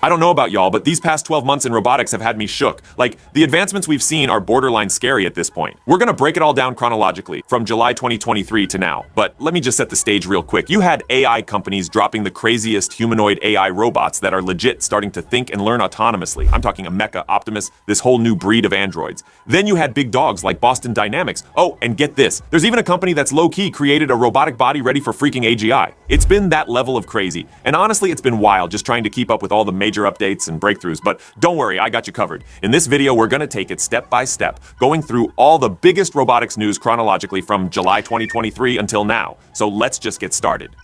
I don't know about y'all, but these past 12 months in robotics have had me shook. Like, the advancements we've seen are borderline scary at this point. We're gonna break it all down chronologically, from July 2023 to now. But let me just set the stage real quick. You had AI companies dropping the craziest humanoid AI robots that are legit starting to think and learn autonomously. I'm talking a Mecha, Optimus, this whole new breed of androids. Then you had big dogs like Boston Dynamics. Oh, and get this, there's even a company that's low-key created a robotic body ready for freaking AGI. It's been that level of crazy. And honestly, it's been wild just trying to keep up with all the major updates and breakthroughs, but don't worry, I got you covered. In this video, we're gonna take it step by step, going through all the biggest robotics news chronologically from July 2023 until now. So let's just get started.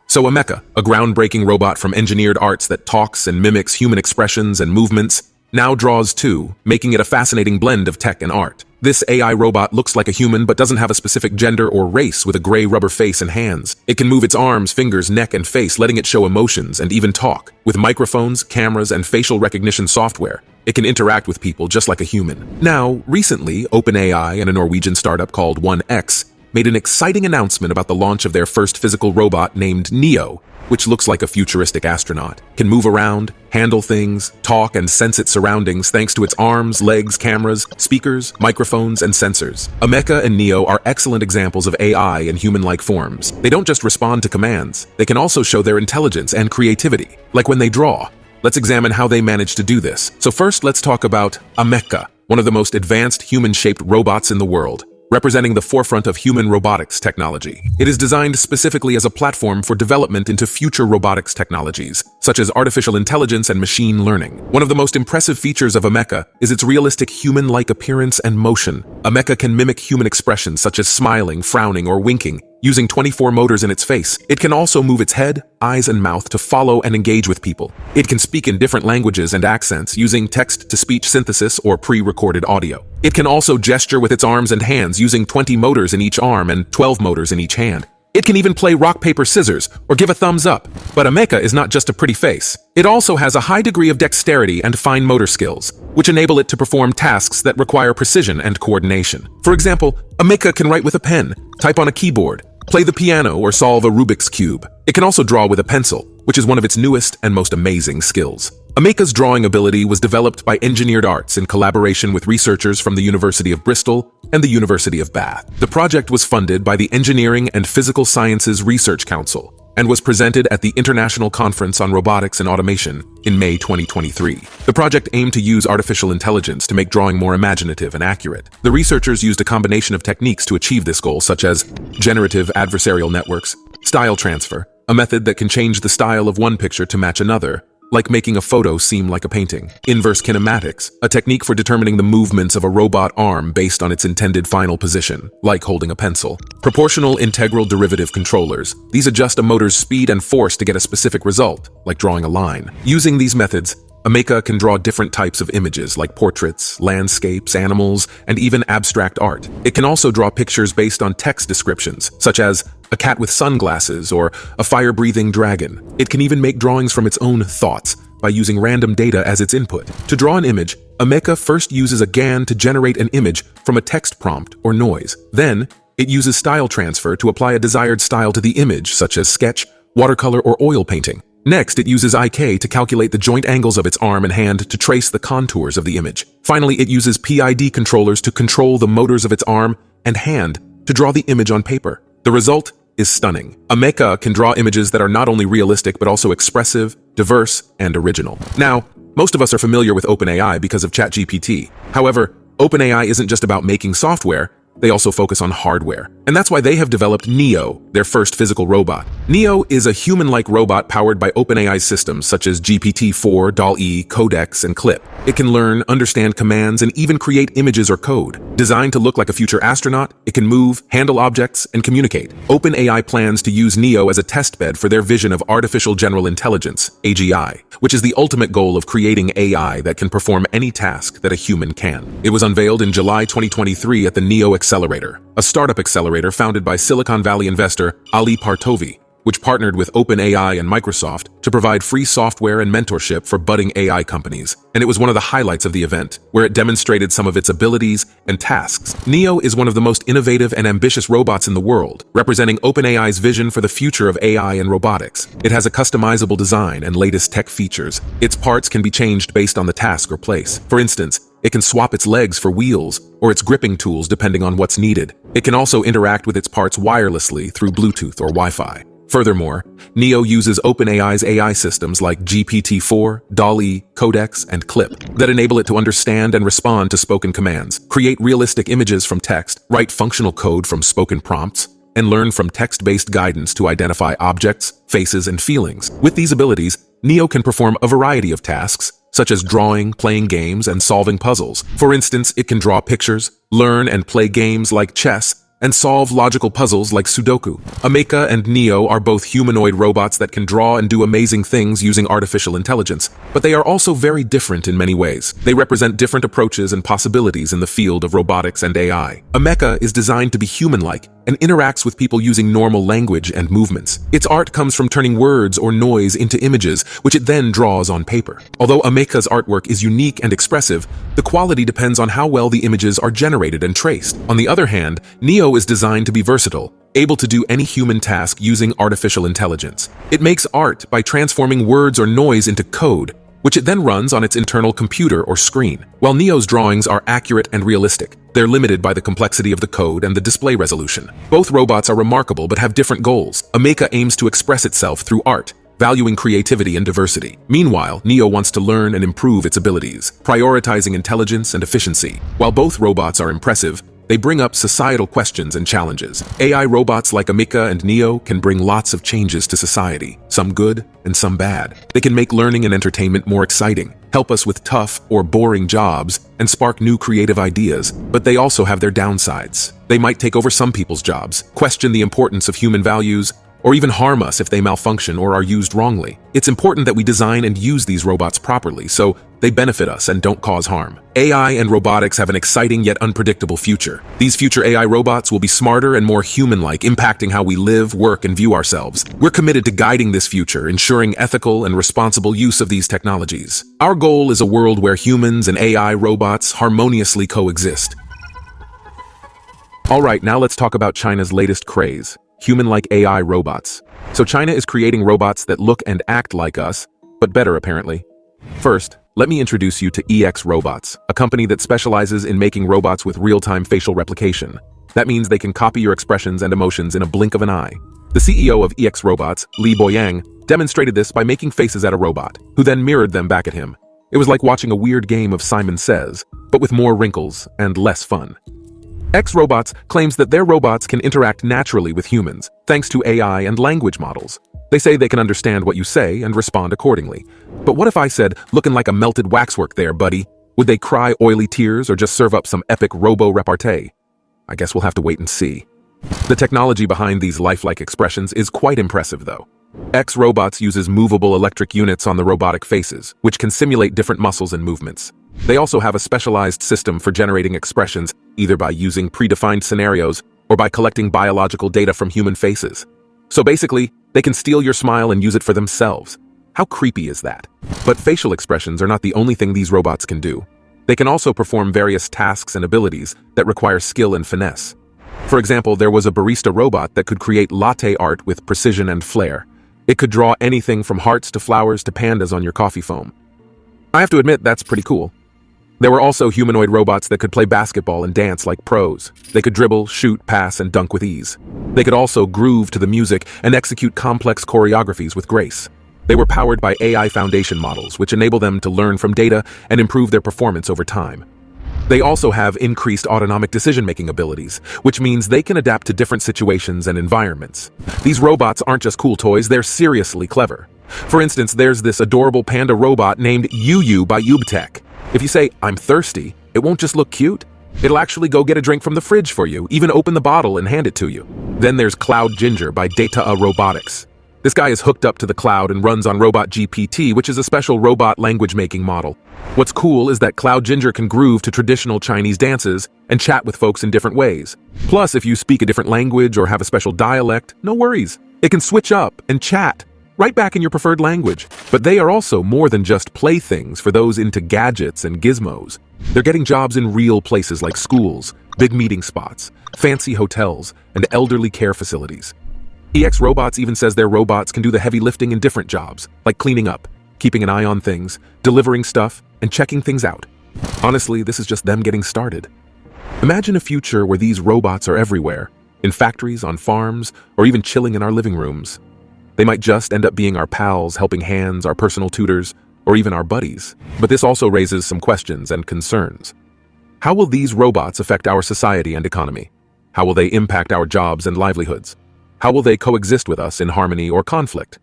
So a mecha, a groundbreaking robot from engineered arts that talks and mimics human expressions and movements, now draws two, making it a fascinating blend of tech and art. This AI robot looks like a human but doesn't have a specific gender or race, with a gray rubber face and hands. It can move its arms, fingers, neck, and face, letting it show emotions and even talk. With microphones, cameras, and facial recognition software, it can interact with people just like a human. Now, recently, OpenAI and a Norwegian startup called 1X made an exciting announcement about the launch of their first physical robot named Neo, which looks like a futuristic astronaut, can move around, handle things, talk, and sense its surroundings thanks to its arms, legs, cameras, speakers, microphones, and sensors. Mecha and Neo are excellent examples of AI in human-like forms. They don't just respond to commands, they can also show their intelligence and creativity, like when they draw. Let's examine how they manage to do this. So first, let's talk about a mecha, one of the most advanced human-shaped robots in the world, representing the forefront of human robotics technology. It is designed specifically as a platform for development into future robotics technologies, such as artificial intelligence and machine learning. One of the most impressive features of a mecha is its realistic human-like appearance and motion. A mecha can mimic human expressions such as smiling, frowning, or winking, using 24 motors in its face. It can also move its head, eyes, and mouth to follow and engage with people. It can speak in different languages and accents using text-to-speech synthesis or pre-recorded audio. It can also gesture with its arms and hands using 20 motors in each arm and 12 motors in each hand. It can even play rock, paper, scissors or give a thumbs up. But a mecha is not just a pretty face. It also has a high degree of dexterity and fine motor skills, which enable it to perform tasks that require precision and coordination. For example, a mecha can write with a pen, type on a keyboard, play the piano, or solve a Rubik's Cube. It can also draw with a pencil, which is one of its newest and most amazing skills. A mecha's drawing ability was developed by Engineered Arts in collaboration with researchers from the University of Bristol and the University of Bath. The project was funded by the Engineering and Physical Sciences Research Council and was presented at the International Conference on Robotics and Automation in May 2023. The project aimed to use artificial intelligence to make drawing more imaginative and accurate. The researchers used a combination of techniques to achieve this goal, such as generative adversarial networks, style transfer, a method that can change the style of one picture to match another, like making a photo seem like a painting. Inverse kinematics, a technique for determining the movements of a robot arm based on its intended final position, like holding a pencil. Proportional integral derivative controllers. These adjust a motor's speed and force to get a specific result, like drawing a line. Using these methods, a mecha can draw different types of images like portraits, landscapes, animals, and even abstract art. It can also draw pictures based on text descriptions, such as a cat with sunglasses or a fire-breathing dragon. It can even make drawings from its own thoughts by using random data as its input. To draw an image, a mecha first uses a GAN to generate an image from a text prompt or noise. Then, it uses style transfer to apply a desired style to the image, such as sketch, watercolor, or oil painting. Next, it uses IK to calculate the joint angles of its arm and hand to trace the contours of the image. Finally, it uses PID controllers to control the motors of its arm and hand to draw the image on paper. The result is stunning. A mecha can draw images that are not only realistic but also expressive, diverse, and original. Now, most of us are familiar with OpenAI because of ChatGPT. However, OpenAI isn't just about making software, they also focus on hardware. And that's why they have developed Neo, their first physical robot. Neo is a human-like robot powered by OpenAI systems such as GPT-4, DALL-E, Codex, and Clip. It can learn, understand commands, and even create images or code. Designed to look like a future astronaut, it can move, handle objects, and communicate. OpenAI plans to use Neo as a testbed for their vision of artificial general intelligence, AGI, which is the ultimate goal of creating AI that can perform any task that a human can. It was unveiled in July 2023 at the Neo Accelerator, a startup accelerator founded by Silicon Valley investor Ali Partovi, which partnered with OpenAI and Microsoft to provide free software and mentorship for budding AI companies. And it was one of the highlights of the event, where it demonstrated some of its abilities and tasks. Neo is one of the most innovative and ambitious robots in the world, representing OpenAI's vision for the future of AI and robotics. It has a customizable design and latest tech features. Its parts can be changed based on the task or place. For instance, it can swap its legs for wheels or its gripping tools depending on what's needed. It can also interact with its parts wirelessly through Bluetooth or Wi-Fi. Furthermore, Neo uses OpenAI's AI systems like GPT-4, DALL-E, Codex, and Clip that enable it to understand and respond to spoken commands, create realistic images from text, write functional code from spoken prompts, and learn from text-based guidance to identify objects, faces, and feelings. With these abilities, Neo can perform a variety of tasks, such as drawing, playing games, and solving puzzles. For instance, it can draw pictures, learn and play games like chess, and solve logical puzzles like Sudoku. Ameca and Neo are both humanoid robots that can draw and do amazing things using artificial intelligence, but they are also very different in many ways. They represent different approaches and possibilities in the field of robotics and AI. Ameca is designed to be human-like and interacts with people using normal language and movements. Its art comes from turning words or noise into images, which it then draws on paper. Although Ameca's artwork is unique and expressive, the quality depends on how well the images are generated and traced. On the other hand, Neo is designed to be versatile, able to do any human task using artificial intelligence. It makes art by transforming words or noise into code, which it then runs on its internal computer or screen. While Neo's drawings are accurate and realistic, they're limited by the complexity of the code and the display resolution. Both robots are remarkable but have different goals. Ameca aims to express itself through art, valuing creativity and diversity. Meanwhile, Neo wants to learn and improve its abilities, prioritizing intelligence and efficiency. While both robots are impressive, they bring up societal questions and challenges. AI robots like Ameca and Neo can bring lots of changes to society, some good and some bad. They can make learning and entertainment more exciting, help us with tough or boring jobs, and spark new creative ideas, but they also have their downsides. They might take over some people's jobs, question the importance of human values, or even harm us if they malfunction or are used wrongly. It's important that we design and use these robots properly so they benefit us and don't cause harm. AI and robotics have an exciting yet unpredictable future. These future AI robots will be smarter and more human-like, impacting how we live, work, and view ourselves. We're committed to guiding this future, ensuring ethical and responsible use of these technologies. Our goal is a world where humans and AI robots harmoniously coexist. All right, now let's talk about China's latest craze: human-like AI robots. So China is creating robots that look and act like us, but better apparently. First, let me introduce you to EX Robots, a company that specializes in making robots with real-time facial replication. That means they can copy your expressions and emotions in a blink of an eye. The CEO of EX Robots, Li Boyang, demonstrated this by making faces at a robot, who then mirrored them back at him. It was like watching a weird game of Simon Says, but with more wrinkles and less fun. X Robots claims that their robots can interact naturally with humans, thanks to AI and language models. They say they can understand what you say and respond accordingly. But what if I said, "Looking like a melted waxwork there, buddy"? Would they cry oily tears or just serve up some epic robo-repartee? I guess we'll have to wait and see. The technology behind these lifelike expressions is quite impressive, though. X Robots uses movable electric units on the robotic faces, which can simulate different muscles and movements. They also have a specialized system for generating expressions, either by using predefined scenarios or by collecting biological data from human faces. So basically, they can steal your smile and use it for themselves. How creepy is that? But facial expressions are not the only thing these robots can do. They can also perform various tasks and abilities that require skill and finesse. For example, there was a barista robot that could create latte art with precision and flair. It could draw anything from hearts to flowers to pandas on your coffee foam. I have to admit, that's pretty cool. There were also humanoid robots that could play basketball and dance like pros. They could dribble, shoot, pass, and dunk with ease. They could also groove to the music and execute complex choreographies with grace. They were powered by AI foundation models, which enable them to learn from data and improve their performance over time. They also have increased autonomic decision-making abilities, which means they can adapt to different situations and environments. These robots aren't just cool toys, they're seriously clever. For instance, there's this adorable panda robot named Yu by Ubtech. If you say, "I'm thirsty," it won't just look cute. It'll actually go get a drink from the fridge for you, even open the bottle and hand it to you. Then there's Cloud Ginger by Data Robotics. This guy is hooked up to the cloud and runs on Robot GPT, which is a special robot language-making model. What's cool is that Cloud Ginger can groove to traditional Chinese dances and chat with folks in different ways. Plus, if you speak a different language or have a special dialect, no worries. It can switch up and chat right back in your preferred language. But they are also more than just playthings for those into gadgets and gizmos. They're getting jobs in real places like schools, big meeting spots, fancy hotels, and elderly care facilities. EX Robots even says their robots can do the heavy lifting in different jobs, like cleaning up, keeping an eye on things, delivering stuff, and checking things out. Honestly, this is just them getting started. Imagine a future where these robots are everywhere, in factories, on farms, or even chilling in our living rooms. They might just end up being our pals, helping hands, our personal tutors, or even our buddies. But this also raises some questions and concerns. How will these robots affect our society and economy? How will they impact our jobs and livelihoods? How will they coexist with us in harmony or conflict?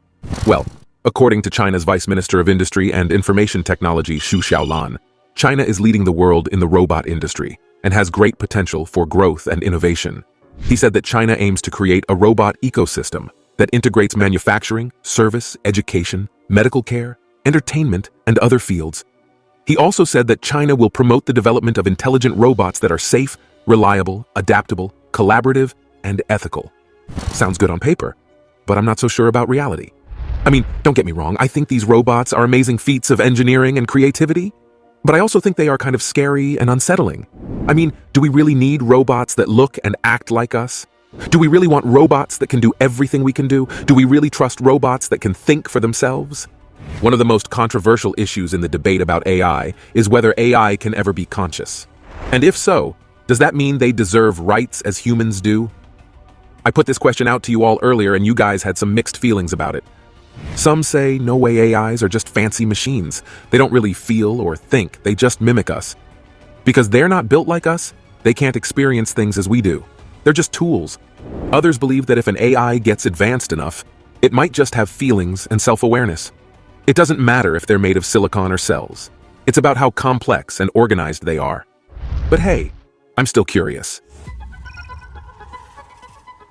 Well, according to China's Vice Minister of Industry and Information Technology Xu Xiaolan, China is leading the world in the robot industry and has great potential for growth and innovation. He said that China aims to create a robot ecosystem that integrates manufacturing, service, education, medical care, entertainment, and other fields. He also said that China will promote the development of intelligent robots that are safe, reliable, adaptable, collaborative, and ethical. Sounds good on paper, but I'm not so sure about reality. I mean, don't get me wrong, I think these robots are amazing feats of engineering and creativity, but I also think they are kind of scary and unsettling. I mean, do we really need robots that look and act like us? Do we really want robots that can do everything we can do? Do we really trust robots that can think for themselves? One of the most controversial issues in the debate about AI is whether AI can ever be conscious. And if so, does that mean they deserve rights as humans do? I put this question out to you all earlier and you guys had some mixed feelings about it. Some say no way AIs are just fancy machines. They don't really feel or think, they just mimic us. Because they're not built like us, they can't experience things as we do. They're just tools. Others believe that if an AI gets advanced enough, it might just have feelings and self-awareness. It doesn't matter if they're made of silicon or cells. It's about how complex and organized they are. But hey, I'm still curious.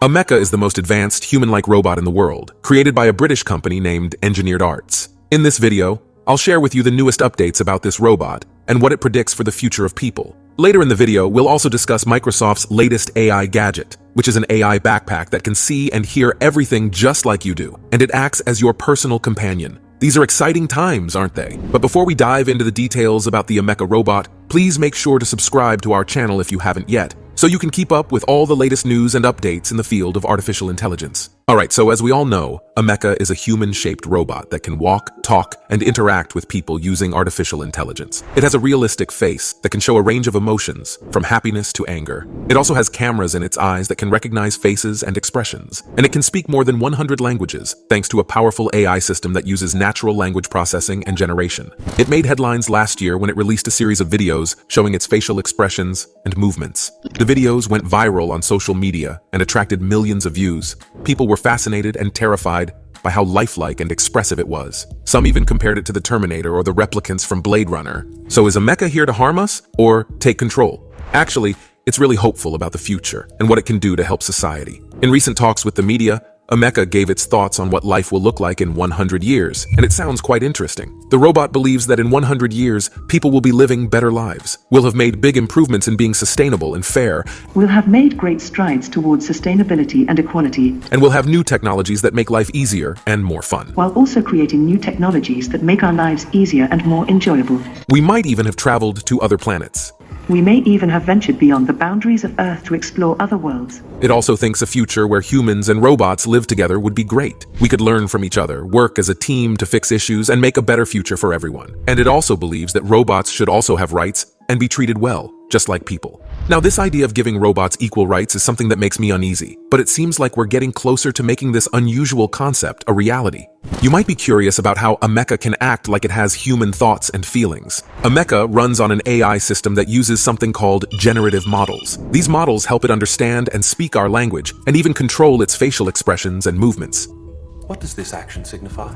A mecha is the most advanced human-like robot in the world, created by a British company named Engineered Arts. In this video, I'll share with you the newest updates about this robot and what it predicts for the future of people. Later in the video, we'll also discuss Microsoft's latest AI gadget, which is an AI backpack that can see and hear everything just like you do, and it acts as your personal companion. These are exciting times, aren't they? But before we dive into the details about the Ameca robot, please make sure to subscribe to our channel if you haven't yet, so you can keep up with all the latest news and updates in the field of artificial intelligence. Alright, so as we all know, Ameca is a human-shaped robot that can walk, talk, and interact with people using artificial intelligence. It has a realistic face that can show a range of emotions, from happiness to anger. It also has cameras in its eyes that can recognize faces and expressions, and it can speak more than 100 languages, thanks to a powerful AI system that uses natural language processing and generation. It made headlines last year when it released a series of videos showing its facial expressions and movements. The videos went viral on social media and attracted millions of views. People were fascinated and terrified by how lifelike and expressive it was. Some even compared it to the Terminator or the replicants from Blade Runner. So is Ameca here to harm us or take control? Actually, it's really hopeful about the future and what it can do to help society. In recent talks with the media, Ameca gave its thoughts on what life will look like in 100 years, and it sounds quite interesting. The robot believes that in 100 years, people will be living better lives. We'll have made big improvements in being sustainable and fair. We'll have made great strides towards sustainability and equality. And we'll have new technologies that make life easier and more fun. While also creating new technologies that make our lives easier and more enjoyable. We might even have traveled to other planets. We may even have ventured beyond the boundaries of Earth to explore other worlds. It also thinks a future where humans and robots live together would be great. We could learn from each other, work as a team to fix issues, and make a better future for everyone. And it also believes that robots should also have rights and be treated well, just like people. Now, this idea of giving robots equal rights is something that makes me uneasy, but it seems like we're getting closer to making this unusual concept a reality. You might be curious about how Ameca can act like it has human thoughts and feelings. Ameca runs on an AI system that uses something called generative models. These models help it understand and speak our language, and even control its facial expressions and movements. What does this action signify?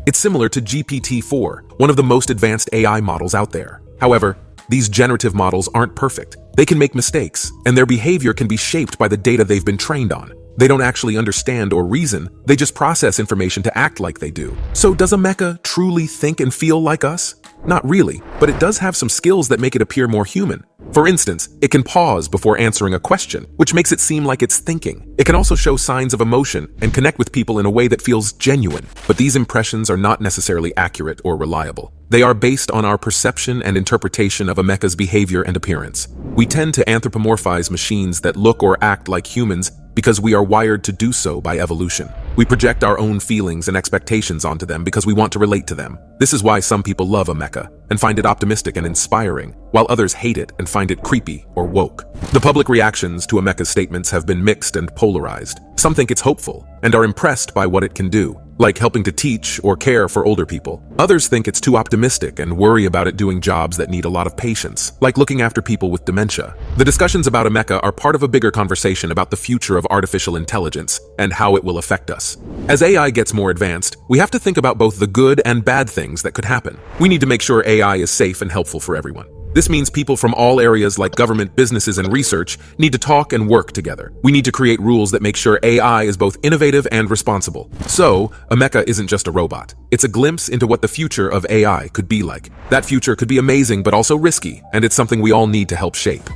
It's similar to GPT-4, one of the most advanced AI models out there. However, these generative models aren't perfect. They can make mistakes, and their behavior can be shaped by the data they've been trained on. They don't actually understand or reason, they just process information to act like they do. So does Ameca truly think and feel like us? Not really, but it does have some skills that make it appear more human. For instance, it can pause before answering a question, which makes it seem like it's thinking. It can also show signs of emotion and connect with people in a way that feels genuine. But these impressions are not necessarily accurate or reliable. They are based on our perception and interpretation of a mecha's behavior and appearance. We tend to anthropomorphize machines that look or act like humans because we are wired to do so by evolution. We project our own feelings and expectations onto them because we want to relate to them. This is why some people love a mecha and find it optimistic and inspiring, while others hate it and find it creepy or woke. The public reactions to a mecha's statements have been mixed and polarized. Some think it's hopeful and are impressed by what it can do, like helping to teach or care for older people. Others think it's too optimistic and worry about it doing jobs that need a lot of patience, like looking after people with dementia. The discussions about a mecha are part of a bigger conversation about the future of artificial intelligence and how it will affect us. As AI gets more advanced, we have to think about both the good and bad things that could happen. We need to make sure AI is safe and helpful for everyone. This means people from all areas like government, businesses, and research need to talk and work together. We need to create rules that make sure AI is both innovative and responsible. So, a mecha isn't just a robot. It's a glimpse into what the future of AI could be like. That future could be amazing but also risky, and it's something we all need to help shape.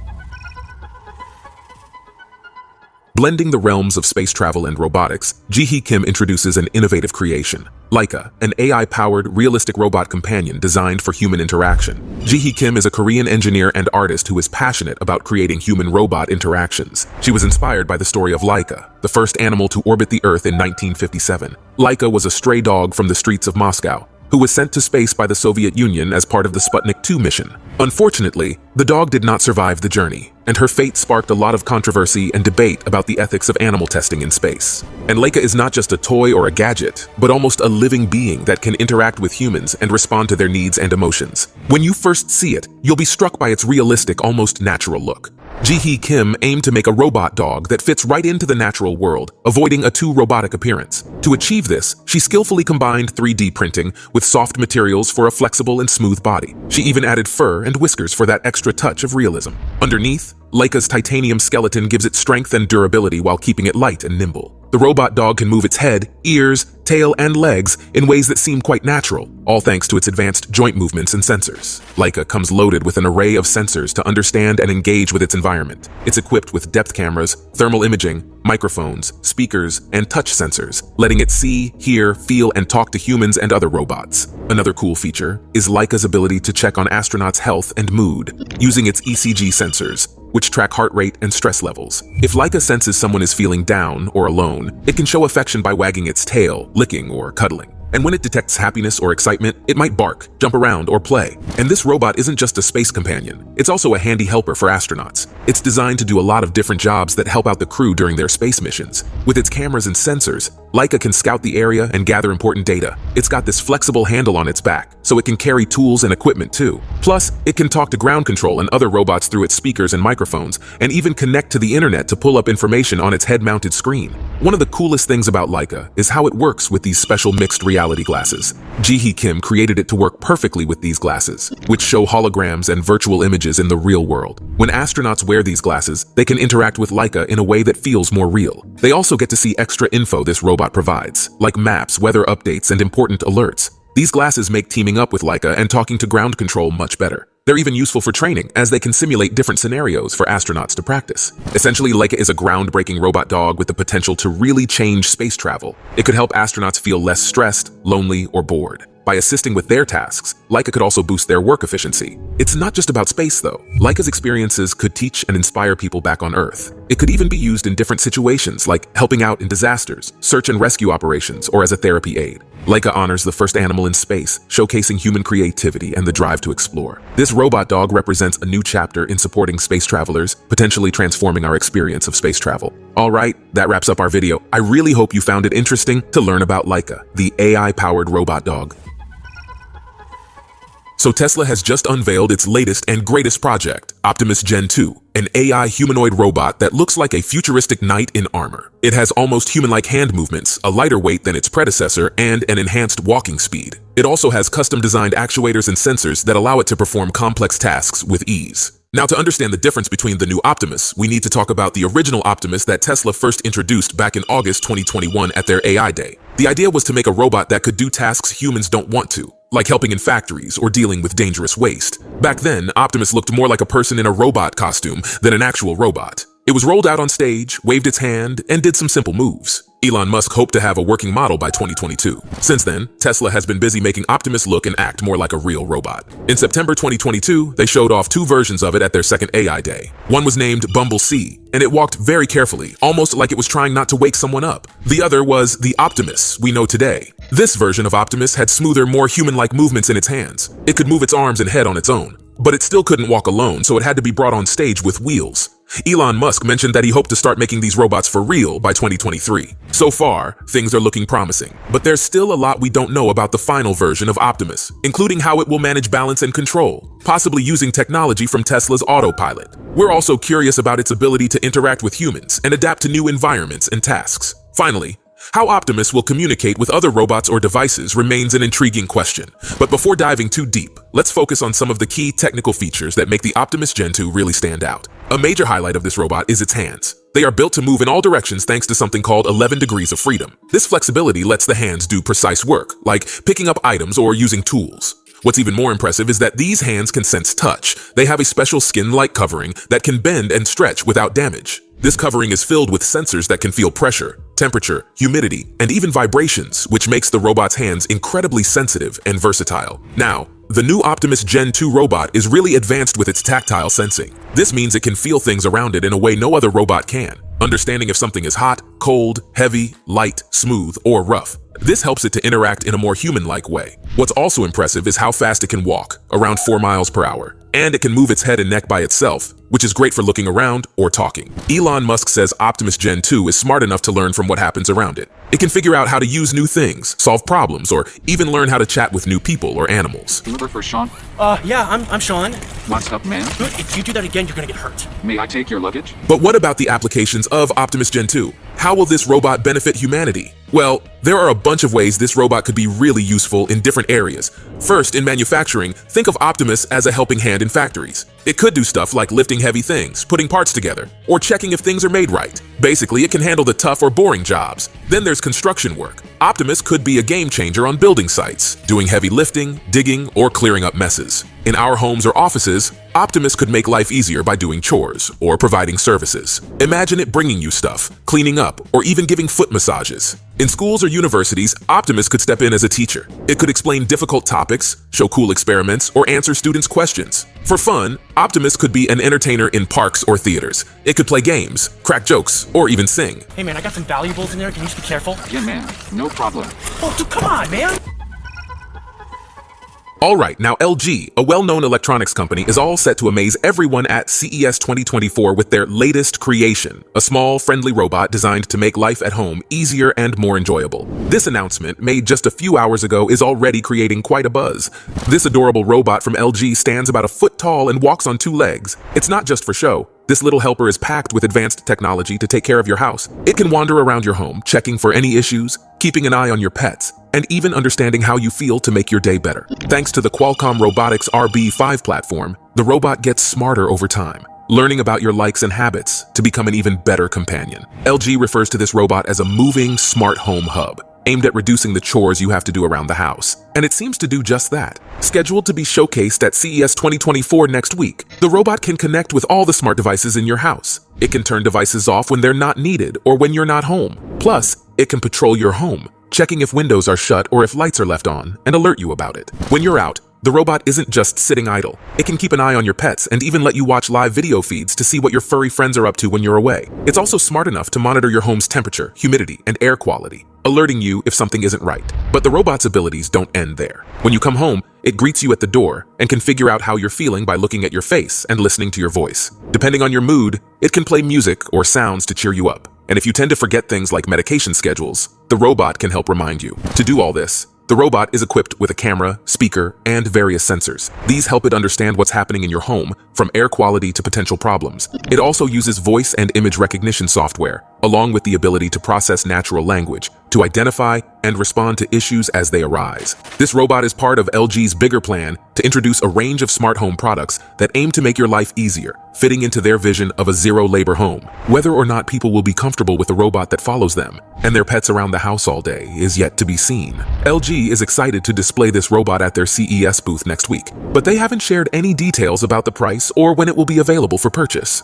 Blending the realms of space travel and robotics, Ji-hee Kim introduces an innovative creation, Laika, an AI-powered, realistic robot companion designed for human interaction. Ji-hee Kim is a Korean engineer and artist who is passionate about creating human-robot interactions. She was inspired by the story of Laika, the first animal to orbit the Earth in 1957. Laika was a stray dog from the streets of Moscow, who was sent to space by the Soviet Union as part of the Sputnik 2 mission. Unfortunately, the dog did not survive the journey, and her fate sparked a lot of controversy and debate about the ethics of animal testing in space. And Laika is not just a toy or a gadget, but almost a living being that can interact with humans and respond to their needs and emotions. When you first see it, you'll be struck by its realistic, almost natural look. Ji-hee Kim aimed to make a robot dog that fits right into the natural world, avoiding a too robotic appearance. To achieve this, she skillfully combined 3D printing with soft materials for a flexible and smooth body. She even added fur and whiskers for that extra touch of realism. Underneath, Laika's titanium skeleton gives it strength and durability while keeping it light and nimble. The robot dog can move its head, ears, tail, and legs in ways that seem quite natural, all thanks to its advanced joint movements and sensors. Laika comes loaded with an array of sensors to understand and engage with its environment. It's equipped with depth cameras, thermal imaging, microphones, speakers, and touch sensors, letting it see, hear, feel, and talk to humans and other robots. Another cool feature is Laika's ability to check on astronauts' health and mood, using its ECG sensors, which track heart rate and stress levels. If Laika senses someone is feeling down or alone, it can show affection by wagging its tail, licking, or cuddling. And when it detects happiness or excitement, it might bark, jump around, or play. And this robot isn't just a space companion. It's also a handy helper for astronauts. It's designed to do a lot of different jobs that help out the crew during their space missions. With its cameras and sensors, Laika can scout the area and gather important data. It's got this flexible handle on its back, so it can carry tools and equipment too. Plus, it can talk to ground control and other robots through its speakers and microphones, and even connect to the internet to pull up information on its head-mounted screen. One of the coolest things about Laika is how it works with these special mixed reality glasses. Ji-hee Kim created it to work perfectly with these glasses, which show holograms and virtual images in the real world. When astronauts wear these glasses, they can interact with Laika in a way that feels more real. They also get to see extra info this robot provides, like maps, weather updates, and important alerts. These glasses make teaming up with Laika and talking to ground control much better. They're even useful for training, as they can simulate different scenarios for astronauts to practice. Essentially, Laika is a groundbreaking robot dog with the potential to really change space travel. It could help astronauts feel less stressed, lonely, or bored. By assisting with their tasks, Laika could also boost their work efficiency. It's not just about space, though. Laika's experiences could teach and inspire people back on Earth. It could even be used in different situations, like helping out in disasters, search and rescue operations, or as a therapy aid. Laika honors the first animal in space, showcasing human creativity and the drive to explore. This robot dog represents a new chapter in supporting space travelers, potentially transforming our experience of space travel. All right, that wraps up our video. I really hope you found it interesting to learn about Laika, the AI-powered robot dog. So Tesla has just unveiled its latest and greatest project, Optimus Gen 2, an AI humanoid robot that looks like a futuristic knight in armor. It has almost human-like hand movements, a lighter weight than its predecessor, and an enhanced walking speed. It also has custom-designed actuators and sensors that allow it to perform complex tasks with ease. Now, to understand the difference between the new Optimus, we need to talk about the original Optimus that Tesla first introduced back in August 2021 at their AI Day. The idea was to make a robot that could do tasks humans don't want to, like helping in factories or dealing with dangerous waste. Back then, Optimus looked more like a person in a robot costume than an actual robot. It was rolled out on stage, waved its hand, and did some simple moves. Elon Musk hoped to have a working model by 2022. Since then, Tesla has been busy making Optimus look and act more like a real robot. In September 2022, they showed off 2 versions of it at their second AI day. One was named Bumble C, and it walked very carefully, almost like it was trying not to wake someone up. The other was the Optimus we know today. This version of Optimus had smoother, more human-like movements in its hands. It could move its arms and head on its own, but it still couldn't walk alone, so it had to be brought on stage with wheels. Elon Musk mentioned that he hoped to start making these robots for real by 2023. So far, things are looking promising, but there's still a lot we don't know about the final version of Optimus, including how it will manage balance and control, possibly using technology from Tesla's autopilot. We're also curious about its ability to interact with humans and adapt to new environments and tasks. Finally, how Optimus will communicate with other robots or devices remains an intriguing question. But before diving too deep, let's focus on some of the key technical features that make the Optimus Gen 2 really stand out. A major highlight of this robot is its hands. They are built to move in all directions thanks to something called 11 degrees of freedom. This flexibility lets the hands do precise work, like picking up items or using tools. What's even more impressive is that these hands can sense touch. They have a special skin-like covering that can bend and stretch without damage. This covering is filled with sensors that can feel pressure, temperature, humidity, and even vibrations, which makes the robot's hands incredibly sensitive and versatile. Now, the new Optimus Gen 2 robot is really advanced with its tactile sensing. This means it can feel things around it in a way no other robot can, understanding if something is hot, cold, heavy, light, smooth, or rough. This helps it to interact in a more human-like way. What's also impressive is how fast it can walk, around 4 miles per hour. And it can move its head and neck by itself, which is great for looking around or talking. Elon Musk says Optimus Gen 2 is smart enough to learn from what happens around it. It can figure out how to use new things, solve problems, or even learn how to chat with new people or animals. Deliver for Sean. Yeah, I'm Sean. What's up, man? Good, if you do that again, you're gonna get hurt. May I take your luggage? But what about the applications of Optimus Gen 2? How will this robot benefit humanity? Well, there are a bunch of ways this robot could be really useful in different areas. First, in manufacturing, think of Optimus as a helping hand in factories. It could do stuff like lifting heavy things, putting parts together, or checking if things are made right. Basically, it can handle the tough or boring jobs. Then there's construction work. Optimus could be a game changer on building sites, doing heavy lifting, digging, or clearing up messes. In our homes or offices, Optimus could make life easier by doing chores or providing services. Imagine it bringing you stuff, cleaning up, or even giving foot massages. In schools or universities, Optimus could step in as a teacher. It could explain difficult topics, show cool experiments, or answer students' questions. For fun, Optimus could be an entertainer in parks or theaters. It could play games, crack jokes, or even sing. Hey man, I got some valuables in there. Can you just be careful? Yeah, man. No problem. Oh, dude, come on, man. Alright, now LG, a well-known electronics company, is all set to amaze everyone at CES 2024 with their latest creation, a small, friendly robot designed to make life at home easier and more enjoyable. This announcement, made just a few hours ago, is already creating quite a buzz. This adorable robot from LG stands about a foot tall and walks on 2 legs. It's not just for show. This little helper is packed with advanced technology to take care of your house. It can wander around your home, checking for any issues, keeping an eye on your pets, and even understanding how you feel to make your day better. Thanks to the Qualcomm Robotics RB5 platform, the robot gets smarter over time, learning about your likes and habits to become an even better companion. LG refers to this robot as a moving smart home hub, aimed at reducing the chores you have to do around the house. And it seems to do just that. Scheduled to be showcased at CES 2024 next week, the robot can connect with all the smart devices in your house. It can turn devices off when they're not needed or when you're not home. Plus, it can patrol your home, checking if windows are shut or if lights are left on, and alert you about it. When you're out, the robot isn't just sitting idle. It can keep an eye on your pets and even let you watch live video feeds to see what your furry friends are up to when you're away. It's also smart enough to monitor your home's temperature, humidity, and air quality, alerting you if something isn't right. But the robot's abilities don't end there. When you come home, it greets you at the door and can figure out how you're feeling by looking at your face and listening to your voice. Depending on your mood, it can play music or sounds to cheer you up. And if you tend to forget things like medication schedules, the robot can help remind you. To do all this, the robot is equipped with a camera, speaker, and various sensors. These help it understand what's happening in your home, from air quality to potential problems. It also uses voice and image recognition software, along with the ability to process natural language, to identify and respond to issues as they arise. This robot is part of LG's bigger plan to introduce a range of smart home products that aim to make your life easier, fitting into their vision of a zero-labor home. Whether or not people will be comfortable with a robot that follows them and their pets around the house all day is yet to be seen. LG is excited to display this robot at their CES booth next week, but they haven't shared any details about the price or when it will be available for purchase.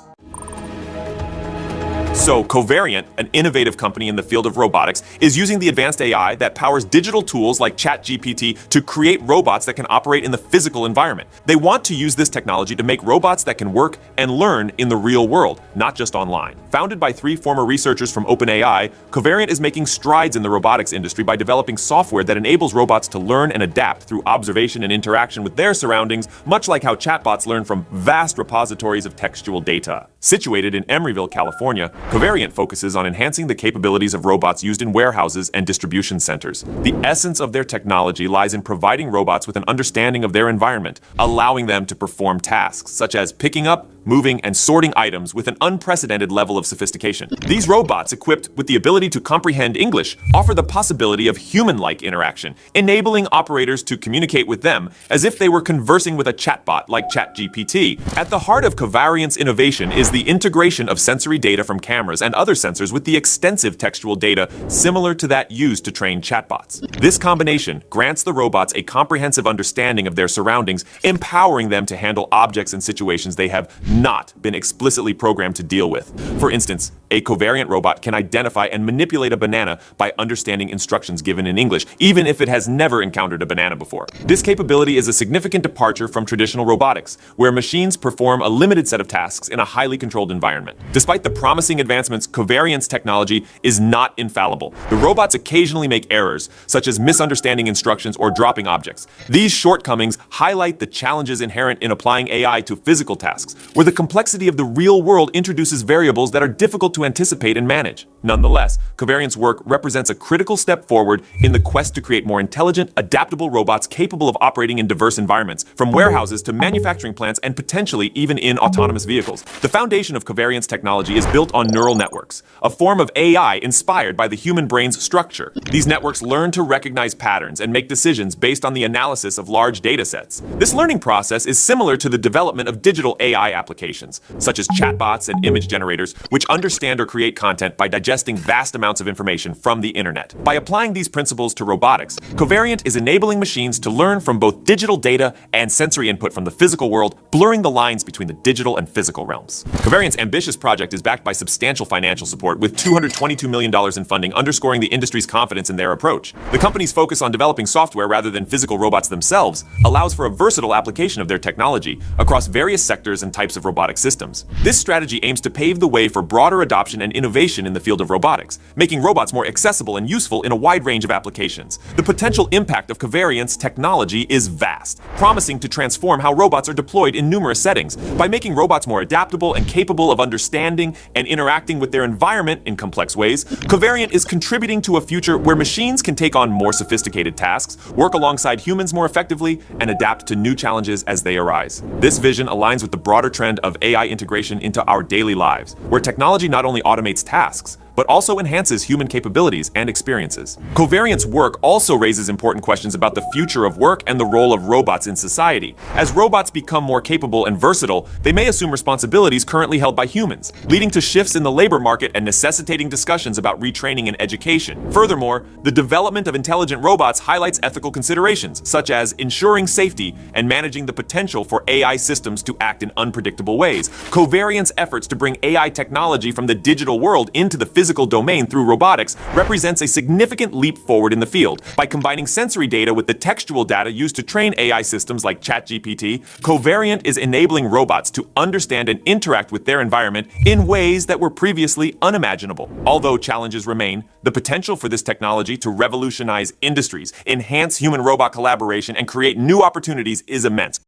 So, Covariant, an innovative company in the field of robotics, is using the advanced AI that powers digital tools like ChatGPT to create robots that can operate in the physical environment. They want to use this technology to make robots that can work and learn in the real world, not just online. Founded by 3 former researchers from OpenAI, Covariant is making strides in the robotics industry by developing software that enables robots to learn and adapt through observation and interaction with their surroundings, much like how chatbots learn from vast repositories of textual data. Situated in Emeryville, California, Covariant focuses on enhancing the capabilities of robots used in warehouses and distribution centers. The essence of their technology lies in providing robots with an understanding of their environment, allowing them to perform tasks such as picking up, moving, and sorting items with an unprecedented level of sophistication. These robots, equipped with the ability to comprehend English, offer the possibility of human-like interaction, enabling operators to communicate with them as if they were conversing with a chatbot like ChatGPT. At the heart of Covariant's innovation is the integration of sensory data from cameras and other sensors with the extensive textual data similar to that used to train chatbots. This combination grants the robots a comprehensive understanding of their surroundings, empowering them to handle objects and situations they have not been explicitly programmed to deal with. For instance, a Covariant robot can identify and manipulate a banana by understanding instructions given in English, even if it has never encountered a banana before. This capability is a significant departure from traditional robotics, where machines perform a limited set of tasks in a highly controlled environment. Despite the promising advancements, Covariant's technology is not infallible. The robots occasionally make errors, such as misunderstanding instructions or dropping objects. These shortcomings highlight the challenges inherent in applying AI to physical tasks, where the complexity of the real world introduces variables that are difficult to anticipate and manage. Nonetheless, Covariant's work represents a critical step forward in the quest to create more intelligent, adaptable robots capable of operating in diverse environments, from warehouses to manufacturing plants and potentially even in autonomous vehicles. The foundation of Covariant's technology is built on neural networks, a form of AI inspired by the human brain's structure. These networks learn to recognize patterns and make decisions based on the analysis of large data sets. This learning process is similar to the development of digital AI applications, such as chatbots and image generators, which understand or create content by digesting vast amounts of information from the internet. By applying these principles to robotics, Covariant is enabling machines to learn from both digital data and sensory input from the physical world, blurring the lines between the digital and physical realms. Covariant's ambitious project is backed by substantial financial support, with $222 million in funding, underscoring the industry's confidence in their approach. The company's focus on developing software rather than physical robots themselves allows for a versatile application of their technology across various sectors and types of robotic systems. This strategy aims to pave the way for broader adoption and innovation in the field of robotics, making robots more accessible and useful in a wide range of applications. The potential impact of Covariant's technology is vast, promising to transform how robots are deployed in numerous settings. By making robots more adaptable and capable of understanding and interacting with their environment in complex ways, Covariant is contributing to a future where machines can take on more sophisticated tasks, work alongside humans more effectively, and adapt to new challenges as they arise. This vision aligns with the broader trend of AI integration into our daily lives, where technology not only automates tasks, but also enhances human capabilities and experiences. Covariant's work also raises important questions about the future of work and the role of robots in society. As robots become more capable and versatile, they may assume responsibilities currently held by humans, leading to shifts in the labor market and necessitating discussions about retraining and education. Furthermore, the development of intelligent robots highlights ethical considerations, such as ensuring safety and managing the potential for AI systems to act in unpredictable ways. Covariant's efforts to bring AI technology from the digital world into the physical domain through robotics represents a significant leap forward in the field. By combining sensory data with the textual data used to train AI systems like ChatGPT, Covariant is enabling robots to understand and interact with their environment in ways that were previously unimaginable. Although challenges remain, the potential for this technology to revolutionize industries, enhance human-robot collaboration, and create new opportunities is immense.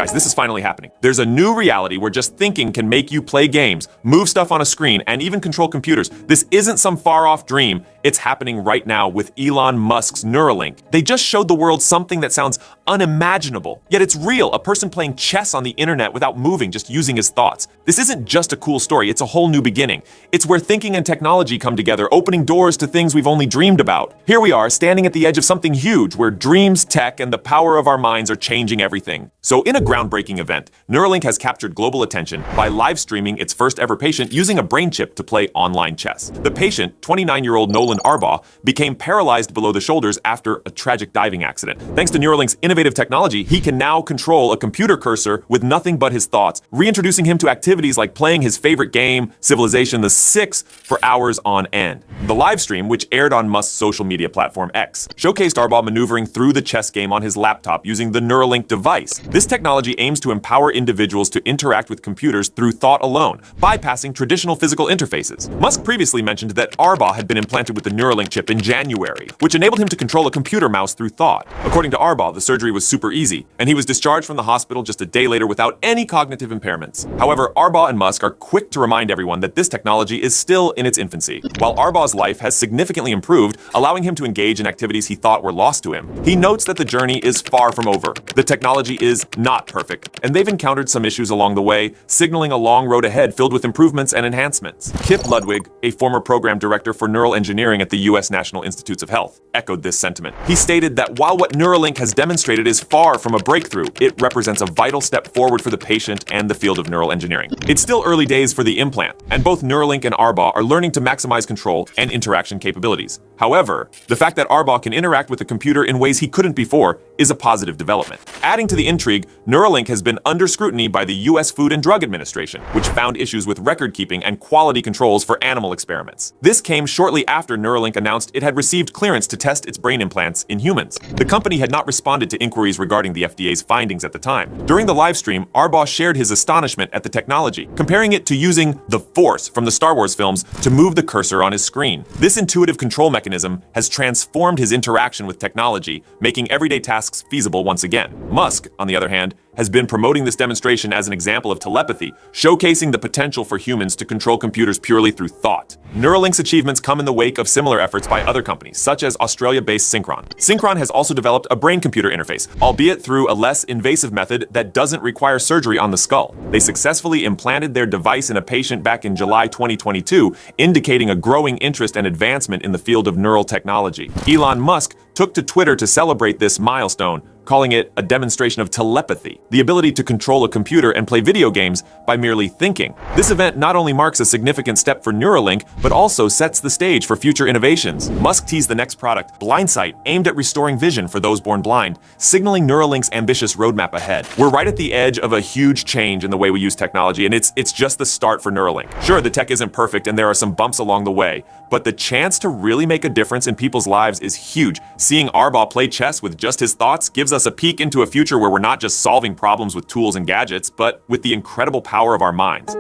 Guys, this is finally happening. There's a new reality where just thinking can make you play games, move stuff on a screen, and even control computers. This isn't some far-off dream. It's happening right now with Elon Musk's Neuralink. They just showed the world something that sounds unimaginable, yet it's real. A person playing chess on the internet without moving, just using his thoughts. This isn't just a cool story, it's a whole new beginning. It's where thinking and technology come together, opening doors to things we've only dreamed about. Here we are, standing at the edge of something huge, where dreams, tech, and the power of our minds are changing everything. So in a groundbreaking event, Neuralink has captured global attention by live streaming its first ever patient using a brain chip to play online chess. The patient, 29-year-old Nolan Arbaugh, became paralyzed below the shoulders after a tragic diving accident. Thanks to Neuralink's innovative technology, he can now control a computer cursor with nothing but his thoughts, reintroducing him to activities like playing his favorite game, Civilization VI, for hours on end. The live stream, which aired on Musk's social media platform X, showcased Arbaugh maneuvering through the chess game on his laptop using the Neuralink device. This technology aims to empower individuals to interact with computers through thought alone, bypassing traditional physical interfaces. Musk previously mentioned that Arbaugh had been implanted with the Neuralink chip in January, which enabled him to control a computer mouse through thought. According to Arbaugh, the surgery was super easy, and he was discharged from the hospital just a day later without any cognitive impairments. However, Arbaugh and Musk are quick to remind everyone that this technology is still in its infancy. While Arbaugh's life has significantly improved, allowing him to engage in activities he thought were lost to him, he notes that the journey is far from over. The technology is not perfect, and they've encountered some issues along the way, signaling a long road ahead filled with improvements and enhancements. Kip Ludwig, a former program director for neural engineering at the U.S. National Institutes of Health, echoed this sentiment. He stated that while what Neuralink has demonstrated is far from a breakthrough, it represents a vital step forward for the patient and the field of neural engineering. It's still early days for the implant, and both Neuralink and Arbaugh are learning to maximize control and interaction capabilities. However, the fact that Arbaugh can interact with the computer in ways he couldn't before is a positive development. Adding to the intrigue, Neuralink has been under scrutiny by the U.S. Food and Drug Administration, which found issues with record keeping and quality controls for animal experiments. This came shortly after Neuralink announced it had received clearance to test its brain implants in humans. The company had not responded to inquiries regarding the FDA's findings at the time. During the live stream, Arbaugh shared his astonishment at the technology, comparing it to using the Force from the Star Wars films to move the cursor on his screen. This intuitive control mechanism has transformed his interaction with technology, making everyday tasks feasible once again. Musk, on the other hand, has been promoting this demonstration as an example of telepathy, showcasing the potential for humans to control computers purely through thought. Neuralink's achievements come in the wake of similar efforts by other companies, such as Australia-based Synchron. Synchron has also developed a brain-computer interface, albeit through a less invasive method that doesn't require surgery on the skull. They successfully implanted their device in a patient back in July 2022, indicating a growing interest and advancement in the field of neural technology. Elon Musk took to Twitter to celebrate this milestone, calling it a demonstration of telepathy, the ability to control a computer and play video games by merely thinking. This event not only marks a significant step for Neuralink, but also sets the stage for future innovations. Musk teased the next product, Blindsight, aimed at restoring vision for those born blind, signaling Neuralink's ambitious roadmap ahead. We're right at the edge of a huge change in the way we use technology, and it's just the start for Neuralink. Sure, the tech isn't perfect and there are some bumps along the way, but the chance to really make a difference in people's lives is huge. Seeing Arbaugh play chess with just his thoughts gives us a peek into a future where we're not just solving problems with tools and gadgets, but with the incredible power of our minds.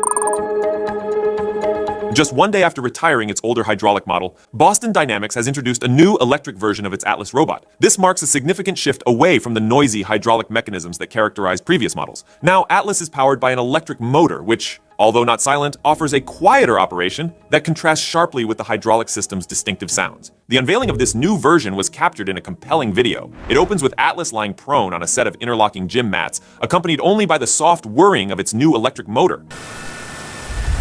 Just one day after retiring its older hydraulic model, Boston Dynamics has introduced a new electric version of its Atlas robot. This marks a significant shift away from the noisy hydraulic mechanisms that characterized previous models. Now, Atlas is powered by an electric motor, which, although not silent, offers a quieter operation that contrasts sharply with the hydraulic system's distinctive sounds. The unveiling of this new version was captured in a compelling video. It opens with Atlas lying prone on a set of interlocking gym mats, accompanied only by the soft whirring of its new electric motor.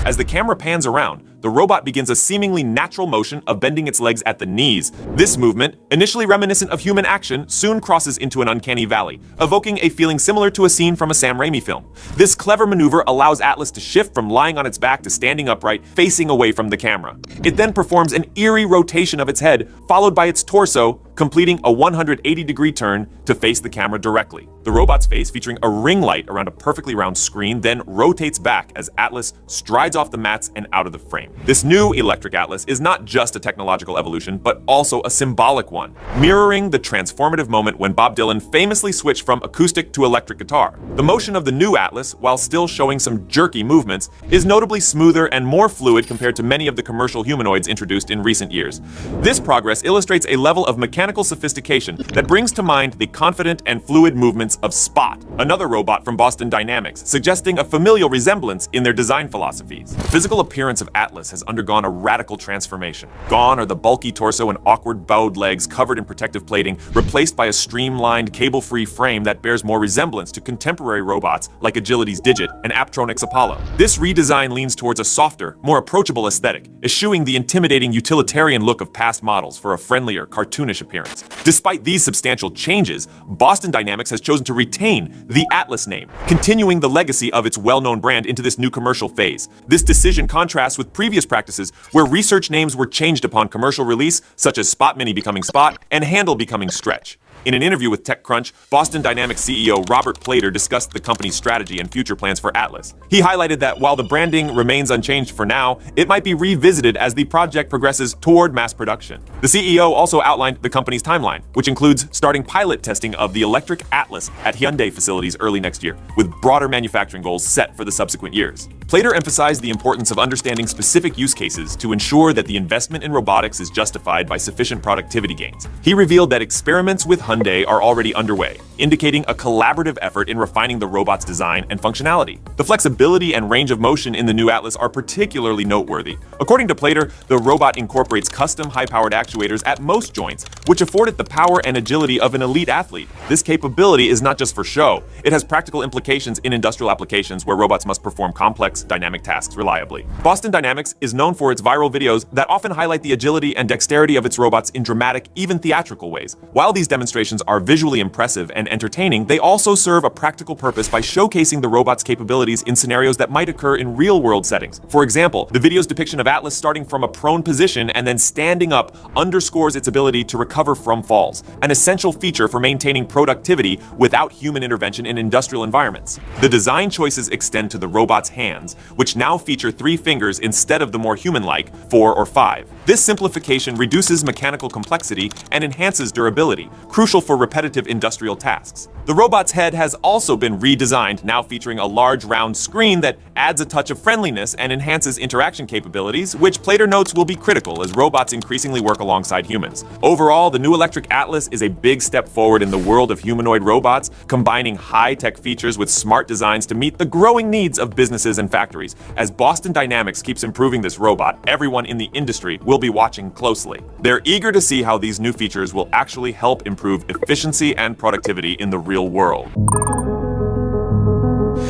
As the camera pans around, the robot begins a seemingly natural motion of bending its legs at the knees. This movement, initially reminiscent of human action, soon crosses into an uncanny valley, evoking a feeling similar to a scene from a Sam Raimi film. This clever maneuver allows Atlas to shift from lying on its back to standing upright, facing away from the camera. It then performs an eerie rotation of its head, followed by its torso, completing a 180-degree turn to face the camera directly. The robot's face, featuring a ring light around a perfectly round screen, then rotates back as Atlas strides off the mats and out of the frame. time. This new electric atlas is not just a technological evolution, but also a symbolic one, mirroring the transformative moment when Bob Dylan famously switched from acoustic to electric guitar. The motion of the new atlas, while still showing some jerky movements, is notably smoother and more fluid compared to many of the commercial humanoids introduced in recent years. This progress illustrates a level of mechanical sophistication that brings to mind the confident and fluid movements of Spot, another robot from Boston Dynamics, suggesting a familial resemblance in their design philosophies. The physical appearance of Atlas has undergone a radical transformation. Gone are the bulky torso and awkward bowed legs covered in protective plating, replaced by a streamlined, cable-free frame that bears more resemblance to contemporary robots like Agility's Digit and Aptronic's Apollo. This redesign leans towards a softer, more approachable aesthetic, eschewing the intimidating utilitarian look of past models for a friendlier, cartoonish appearance. Despite these substantial changes, Boston Dynamics has chosen to retain the Atlas name, continuing the legacy of its well-known brand into this new commercial phase. This decision contrasts with previous practices where research names were changed upon commercial release, such as Spot Mini becoming Spot and Handle becoming Stretch. In an interview with TechCrunch, Boston Dynamics CEO Robert Plater discussed the company's strategy and future plans for Atlas. He highlighted that while the branding remains unchanged for now, it might be revisited as the project progresses toward mass production. The CEO also outlined the company's timeline, which includes starting pilot testing of the electric Atlas at Hyundai facilities early next year, with broader manufacturing goals set for the subsequent years. Plater emphasized the importance of understanding specific use cases to ensure that the investment in robotics is justified by sufficient productivity gains. He revealed that experiments with Hyundai are already underway, indicating a collaborative effort in refining the robot's design and functionality. The flexibility and range of motion in the new Atlas are particularly noteworthy. According to Plater, the robot incorporates custom high-powered actuators at most joints, which afford it the power and agility of an elite athlete. This capability is not just for show. It has practical implications in industrial applications where robots must perform complex, dynamic tasks reliably. Boston Dynamics is known for its viral videos that often highlight the agility and dexterity of its robots in dramatic, even theatrical ways. While these demonstrations are visually impressive and entertaining, they also serve a practical purpose by showcasing the robot's capabilities in scenarios that might occur in real-world settings. For example, the video's depiction of Atlas starting from a prone position and then standing up underscores its ability to recover from falls, an essential feature for maintaining productivity without human intervention in industrial environments. The design choices extend to the robot's hands, which now feature 3 fingers instead of the more human-like 4 or 5. This simplification reduces mechanical complexity and enhances durability, crucial for repetitive industrial tasks. The robot's head has also been redesigned, now featuring a large round screen that adds a touch of friendliness and enhances interaction capabilities, which Plater notes will be critical as robots increasingly work alongside humans. Overall, the new electric Atlas is a big step forward in the world of humanoid robots, combining high-tech features with smart designs to meet the growing needs of businesses and factories. As Boston Dynamics keeps improving this robot, everyone in the industry will be watching closely. They're eager to see how these new features will actually help improve efficiency and productivity in the real world.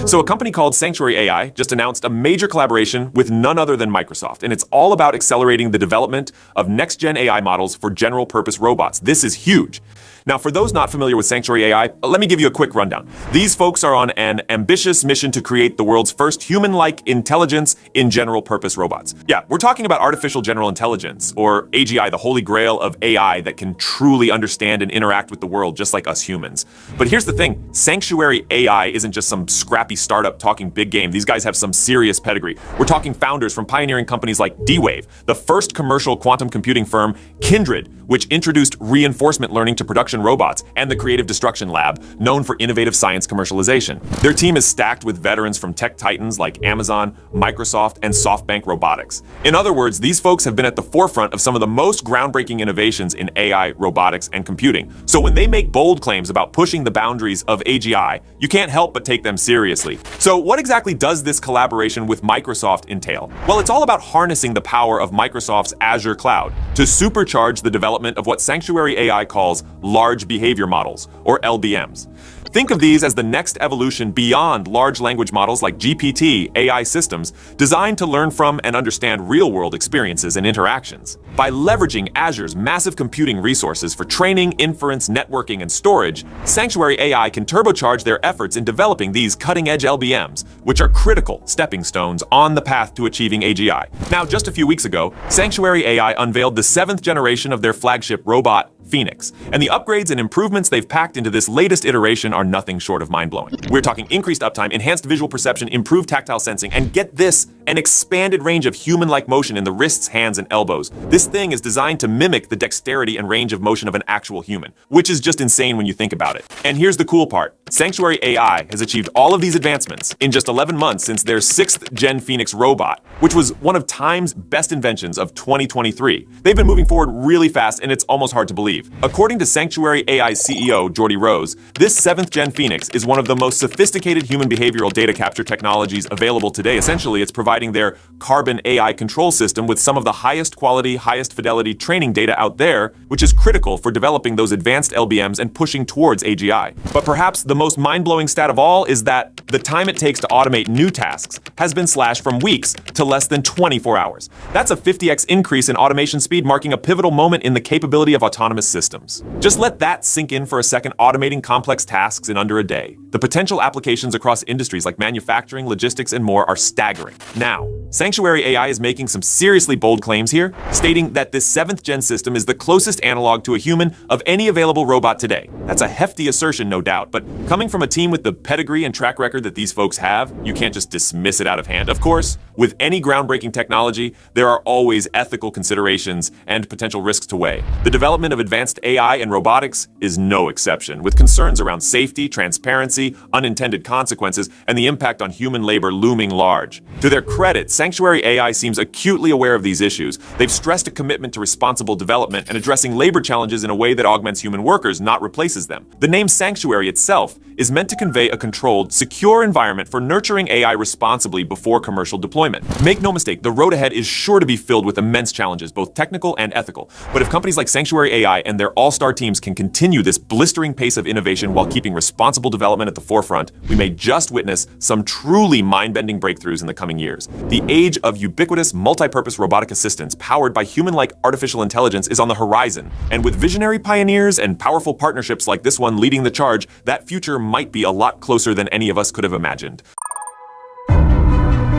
So a company called Sanctuary AI just announced a major collaboration with none other than Microsoft, and it's all about accelerating the development of next-gen AI models for general-purpose robots. This is huge. Now, for those not familiar with Sanctuary AI, let me give you a quick rundown. These folks are on an ambitious mission to create the world's first human-like intelligence in general-purpose robots. Yeah, we're talking about artificial general intelligence, or AGI, the holy grail of AI that can truly understand and interact with the world just like us humans. But here's the thing, Sanctuary AI isn't just some scrappy startup talking big game. These guys have some serious pedigree. We're talking founders from pioneering companies like D-Wave, the first commercial quantum computing firm, Kindred, which introduced reinforcement learning to production robots, and the Creative Destruction Lab, known for innovative science commercialization. Their team is stacked with veterans from tech titans like Amazon, Microsoft, and SoftBank Robotics. In other words, these folks have been at the forefront of some of the most groundbreaking innovations in AI, robotics, and computing. So when they make bold claims about pushing the boundaries of AGI, you can't help but take them seriously. So what exactly does this collaboration with Microsoft entail? Well, it's all about harnessing the power of Microsoft's Azure cloud to supercharge the development of what Sanctuary AI calls large behavior models, or LBMs. Think of these as the next evolution beyond large language models like GPT AI systems designed to learn from and understand real-world experiences and interactions. By leveraging Azure's massive computing resources for training, inference, networking, and storage, Sanctuary AI can turbocharge their efforts in developing these cutting-edge LBMs, which are critical stepping stones on the path to achieving AGI. Now, just a few weeks ago, Sanctuary AI unveiled the 7th generation of their flagship robot, Phoenix. And the upgrades and improvements they've packed into this latest iteration are nothing short of mind-blowing. We're talking increased uptime, enhanced visual perception, improved tactile sensing, and get this, an expanded range of human-like motion in the wrists, hands, and elbows. This thing is designed to mimic the dexterity and range of motion of an actual human, which is just insane when you think about it. And here's the cool part. Sanctuary AI has achieved all of these advancements in just 11 months since their 6th-gen Phoenix robot, which was one of Time's best inventions of 2023. They've been moving forward really fast, and it's almost hard to believe. According to Sanctuary AI's CEO, Jordy Rose, this 7th-gen Phoenix is one of the most sophisticated human behavioral data capture technologies available today. Essentially, it's providing their carbon AI control system with some of the highest quality, highest fidelity training data out there, which is critical for developing those advanced LBMs and pushing towards AGI. But perhaps the most mind-blowing stat of all is that the time it takes to automate new tasks has been slashed from weeks to less than 24 hours. That's a 50x increase in automation speed, marking a pivotal moment in the capability of autonomous systems. Just let that sink in for a second, automating complex tasks in under a day. The potential applications across industries like manufacturing, logistics, and more are staggering. Now, Sanctuary AI is making some seriously bold claims here, stating that this 7th-gen system is the closest analog to a human of any available robot today. That's a hefty assertion, no doubt, but coming from a team with the pedigree and track record that these folks have, you can't just dismiss it out of hand. Of course, with any groundbreaking technology, there are always ethical considerations and potential risks to weigh. The development of advanced AI and robotics is no exception, with concerns around safety, transparency, unintended consequences, and the impact on human labor looming large. To their credit, Sanctuary AI seems acutely aware of these issues. They've stressed a commitment to responsible development and addressing labor challenges in a way that augments human workers, not replaces them. The name Sanctuary itself is meant to convey a controlled, secure environment for nurturing AI responsibly before commercial deployment. Make no mistake, the road ahead is sure to be filled with immense challenges, both technical and ethical. But if companies like Sanctuary AI and their all-star teams can continue this blistering pace of innovation while keeping responsible development at the forefront, we may just witness some truly mind-bending breakthroughs in the coming years. The age of ubiquitous, multi-purpose robotic assistants powered by human-like artificial intelligence is on the horizon. And with visionary pioneers and powerful partnerships like this one leading the charge, that future might be a lot closer than any of us could have imagined.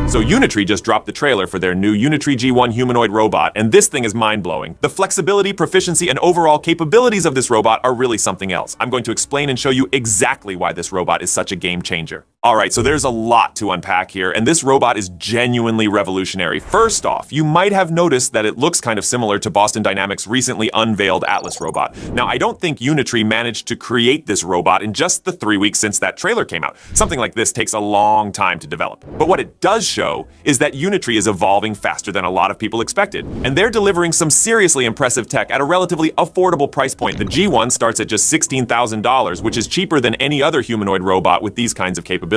So Unitree just dropped the trailer for their new Unitree G1 humanoid robot, and this thing is mind-blowing. The flexibility, proficiency, and overall capabilities of this robot are really something else. I'm going to explain and show you exactly why this robot is such a game changer. Alright, so there's a lot to unpack here, and this robot is genuinely revolutionary. First off, you might have noticed that it looks kind of similar to Boston Dynamics' recently unveiled Atlas robot. Now, I don't think Unitree managed to create this robot in just the 3 weeks since that trailer came out. Something like this takes a long time to develop. But what it does show is that Unitree is evolving faster than a lot of people expected, and they're delivering some seriously impressive tech at a relatively affordable price point. The G1 starts at just $16,000, which is cheaper than any other humanoid robot with these kinds of capabilities.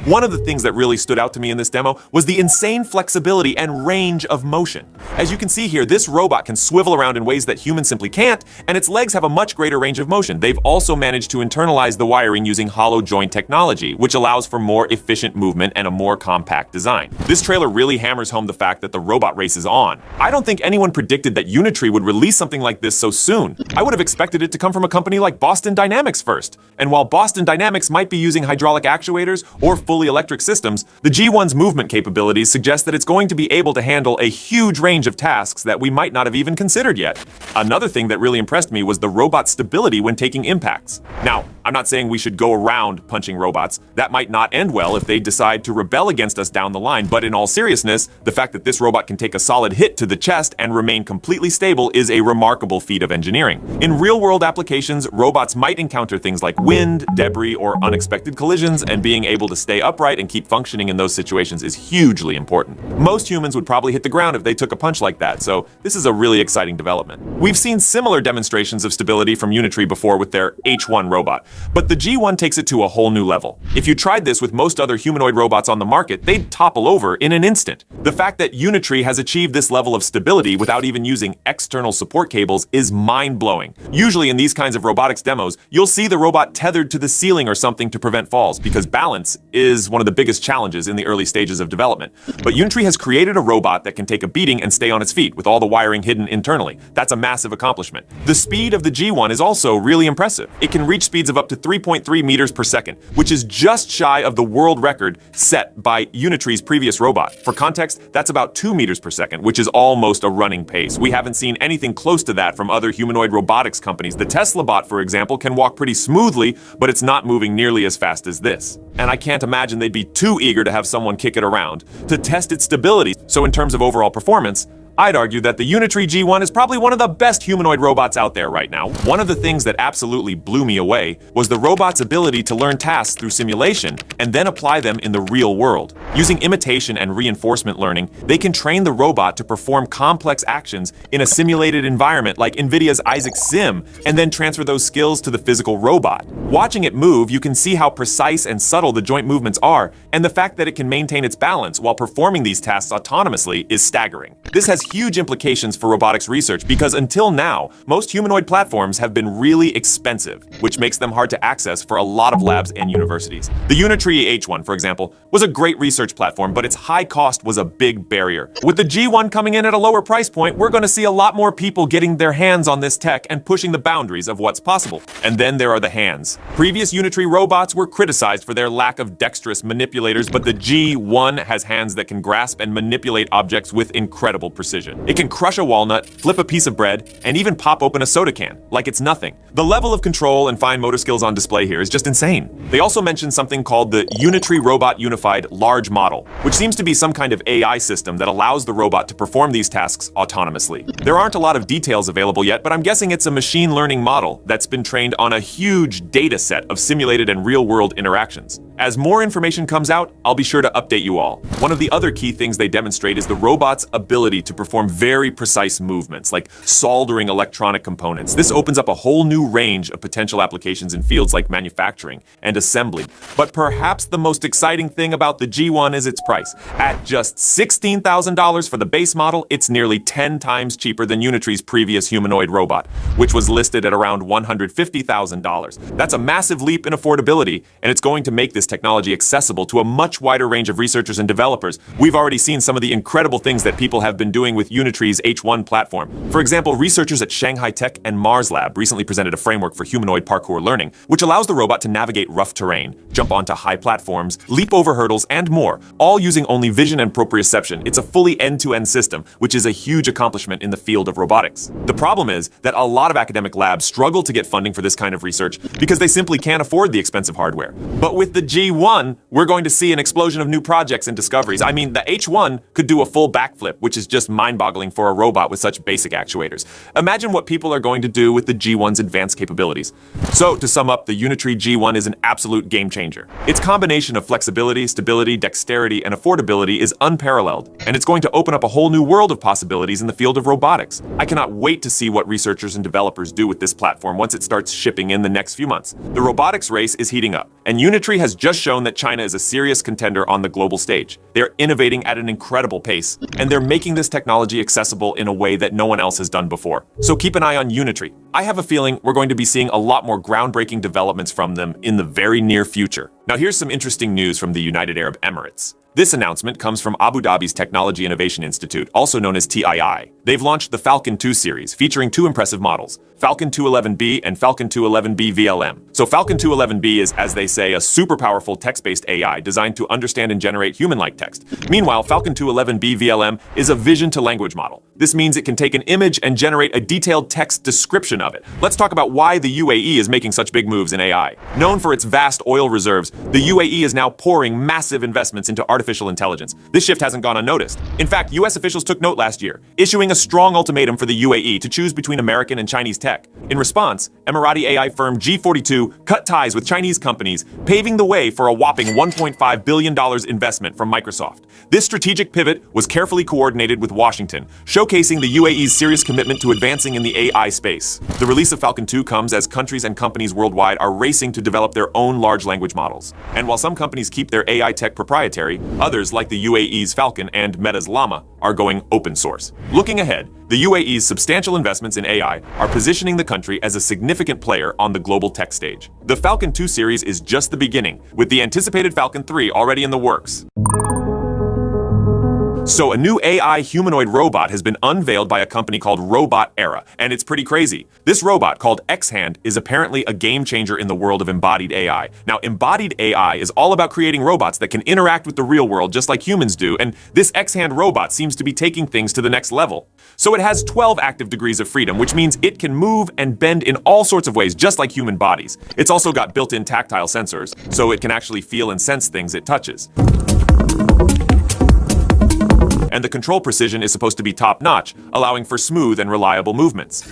One of the things that really stood out to me in this demo was the insane flexibility and range of motion. As you can see here, this robot can swivel around in ways that humans simply can't, and its legs have a much greater range of motion. They've also managed to internalize the wiring using hollow joint technology, which allows for more efficient movement and a more compact design. This trailer really hammers home the fact that the robot race is on. I don't think anyone predicted that Unitree would release something like this so soon. I would have expected it to come from a company like Boston Dynamics first. And while Boston Dynamics might be using hydraulic actuators or fully electric systems, the G1's movement capabilities suggest that it's going to be able to handle a huge range of tasks that we might not have even considered yet. Another thing that really impressed me was the robot's stability when taking impacts. Now, I'm not saying we should go around punching robots. That might not end well if they decide to rebel against us down the line, but in all seriousness, the fact that this robot can take a solid hit to the chest and remain completely stable is a remarkable feat of engineering. In real-world applications, robots might encounter things like wind, debris, or unexpected collisions, and being able to stay upright and keep functioning in those situations is hugely important. Most humans would probably hit the ground if they took a punch like that, so this is a really exciting development. We've seen similar demonstrations of stability from Unitree before with their H1 robot, but the G1 takes it to a whole new level. If you tried this with most other humanoid robots on the market, they'd topple over in an instant. The fact that Unitree has achieved this level of stability without even using external support cables is mind-blowing. Usually in these kinds of robotics demos, you'll see the robot tethered to the ceiling or something to prevent falls, because balance is one of the biggest challenges in the early stages of development. But Unitree has created a robot that can take a beating and stay on its feet with all the wiring hidden internally. That's a massive accomplishment. The speed of the G1 is also really impressive. It can reach speeds of up to 3.3 meters per second, which is just shy of the world record set by Unitree's previous robot. For context, that's about 2 meters per second, which is almost a running pace. We haven't seen anything close to that from other humanoid robotics companies. The Tesla bot, for example, can walk pretty smoothly, but it's not moving nearly as fast as this. And I can't imagine they'd be too eager to have someone kick it around to test its stability. So in terms of overall performance, I'd argue that the Unitree G1 is probably one of the best humanoid robots out there right now. One of the things that absolutely blew me away was the robot's ability to learn tasks through simulation and then apply them in the real world. Using imitation and reinforcement learning, they can train the robot to perform complex actions in a simulated environment like NVIDIA's Isaac Sim, and then transfer those skills to the physical robot. Watching it move, you can see how precise and subtle the joint movements are, and the fact that it can maintain its balance while performing these tasks autonomously is staggering. This has huge implications for robotics research because until now, most humanoid platforms have been really expensive, which makes them hard to access for a lot of labs and universities. The Unitree H1, for example, was a great research platform, but its high cost was a big barrier. With the G1 coming in at a lower price point, we're going to see a lot more people getting their hands on this tech and pushing the boundaries of what's possible. And then there are the hands. Previous Unitree robots were criticized for their lack of dexterous manipulators, but the G1 has hands that can grasp and manipulate objects with incredible precision. It can crush a walnut, flip a piece of bread, and even pop open a soda can, like it's nothing. The level of control and fine motor skills on display here is just insane. They also mentioned something called the Unitree Robot Unified Large Model, which seems to be some kind of AI system that allows the robot to perform these tasks autonomously. There aren't a lot of details available yet, but I'm guessing it's a machine learning model that's been trained on a huge data set of simulated and real-world interactions. As more information comes out, I'll be sure to update you all. One of the other key things they demonstrate is the robot's ability to perform very precise movements, like soldering electronic components. This opens up a whole new range of potential applications in fields like manufacturing and assembly. But perhaps the most exciting thing about the G1 is its price. At just $16,000 for the base model, it's nearly 10 times cheaper than Unitree's previous humanoid robot, which was listed at around $150,000. That's a massive leap in affordability, and it's going to make this technology accessible to a much wider range of researchers and developers. We've already seen some of the incredible things that people have been doing with Unitree's H1 platform. For example, researchers at Shanghai Tech and Mars Lab recently presented a framework for humanoid parkour learning, which allows the robot to navigate rough terrain, jump onto high platforms, leap over hurdles, and more, all using only vision and proprioception. It's a fully end-to-end system, which is a huge accomplishment in the field of robotics. The problem is that a lot of academic labs struggle to get funding for this kind of research because they simply can't afford the expensive hardware. But with the G1, we're going to see an explosion of new projects and discoveries. I mean, the H1 could do a full backflip, which is just mind-boggling for a robot with such basic actuators. Imagine what people are going to do with the G1's advanced capabilities. So, to sum up, the Unitree G1 is an absolute game changer. Its combination of flexibility, stability, dexterity, and affordability is unparalleled, and it's going to open up a whole new world of possibilities in the field of robotics. I cannot wait to see what researchers and developers do with this platform once it starts shipping in the next few months. The robotics race is heating up, and Unitree has just shown that China is a serious contender on the global stage. They're innovating at an incredible pace, and they're making this technology accessible in a way that no one else has done before. So keep an eye on Unitree. I have a feeling we're going to be seeing a lot more groundbreaking developments from them in the very near future. Now here's some interesting news from the United Arab Emirates. This announcement comes from Abu Dhabi's Technology Innovation Institute, also known as TII. They've launched the Falcon 2 series, featuring two impressive models, Falcon 211B and Falcon 211B VLM. So Falcon 211B is, as they say, a super powerful text-based AI designed to understand and generate human-like text. Meanwhile, Falcon 211B VLM is a vision-to-language model. This means it can take an image and generate a detailed text description of it. Let's talk about why the UAE is making such big moves in AI. Known for its vast oil reserves, the UAE is now pouring massive investments into artificial intelligence. This shift hasn't gone unnoticed. In fact, US officials took note last year, issuing a strong ultimatum for the UAE to choose between American and Chinese tech. In response, Emirati AI firm G42 cut ties with Chinese companies, paving the way for a whopping $1.5 billion investment from Microsoft. This strategic pivot was carefully coordinated with Washington, showcasing the UAE's serious commitment to advancing in the AI space. The release of Falcon 2 comes as countries and companies worldwide are racing to develop their own large language models. And while some companies keep their AI tech proprietary, others, like the UAE's Falcon and Meta's Llama, are going open source. Looking ahead, the UAE's substantial investments in AI are positioning the country as a significant player on the global tech stage. The Falcon 2 series is just the beginning, with the anticipated Falcon 3 already in the works. So a new AI humanoid robot has been unveiled by a company called Robot Era, and it's pretty crazy. This robot, called X-Hand, is apparently a game changer in the world of embodied AI. Now, embodied AI is all about creating robots that can interact with the real world just like humans do, and this X-Hand robot seems to be taking things to the next level. So it has 12 active degrees of freedom, which means it can move and bend in all sorts of ways, just like human bodies. It's also got built-in tactile sensors, so it can actually feel and sense things it touches. And the control precision is supposed to be top-notch, allowing for smooth and reliable movements.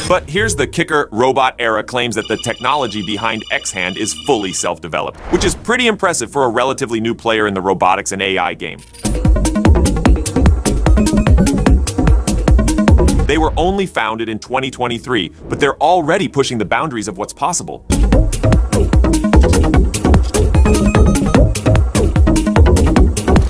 But here's the kicker: Robot Era claims that the technology behind X-Hand is fully self-developed, which is pretty impressive for a relatively new player in the robotics and AI game. They were only founded in 2023, but they're already pushing the boundaries of what's possible.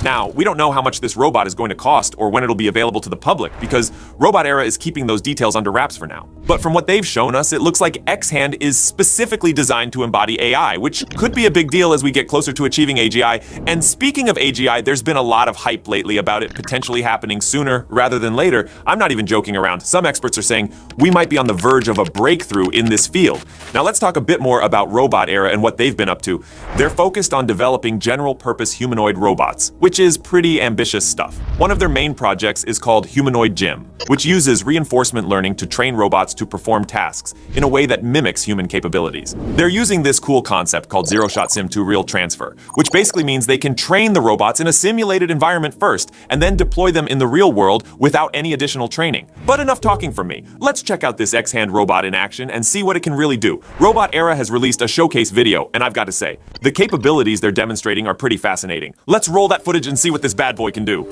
Now, we don't know how much this robot is going to cost or when it'll be available to the public, because Robot Era is keeping those details under wraps for now. But from what they've shown us, it looks like X-Hand is specifically designed to embody AI, which could be a big deal as we get closer to achieving AGI. And speaking of AGI, there's been a lot of hype lately about it potentially happening sooner rather than later. I'm not even joking around. Some experts are saying we might be on the verge of a breakthrough in this field. Now let's talk a bit more about Robot Era and what they've been up to. They're focused on developing general-purpose humanoid robots, which is pretty ambitious stuff. One of their main projects is called Humanoid Gym, which uses reinforcement learning to train robots to perform tasks in a way that mimics human capabilities. They're using this cool concept called zero-shot sim to real transfer, which basically means they can train the robots in a simulated environment first and then deploy them in the real world without any additional training. But enough talking from me. Let's check out this X-Hand robot in action and see what it can really do. Robot Era has released a showcase video, and I've got to say, the capabilities they're demonstrating are pretty fascinating. Let's roll that footage and see what this bad boy can do.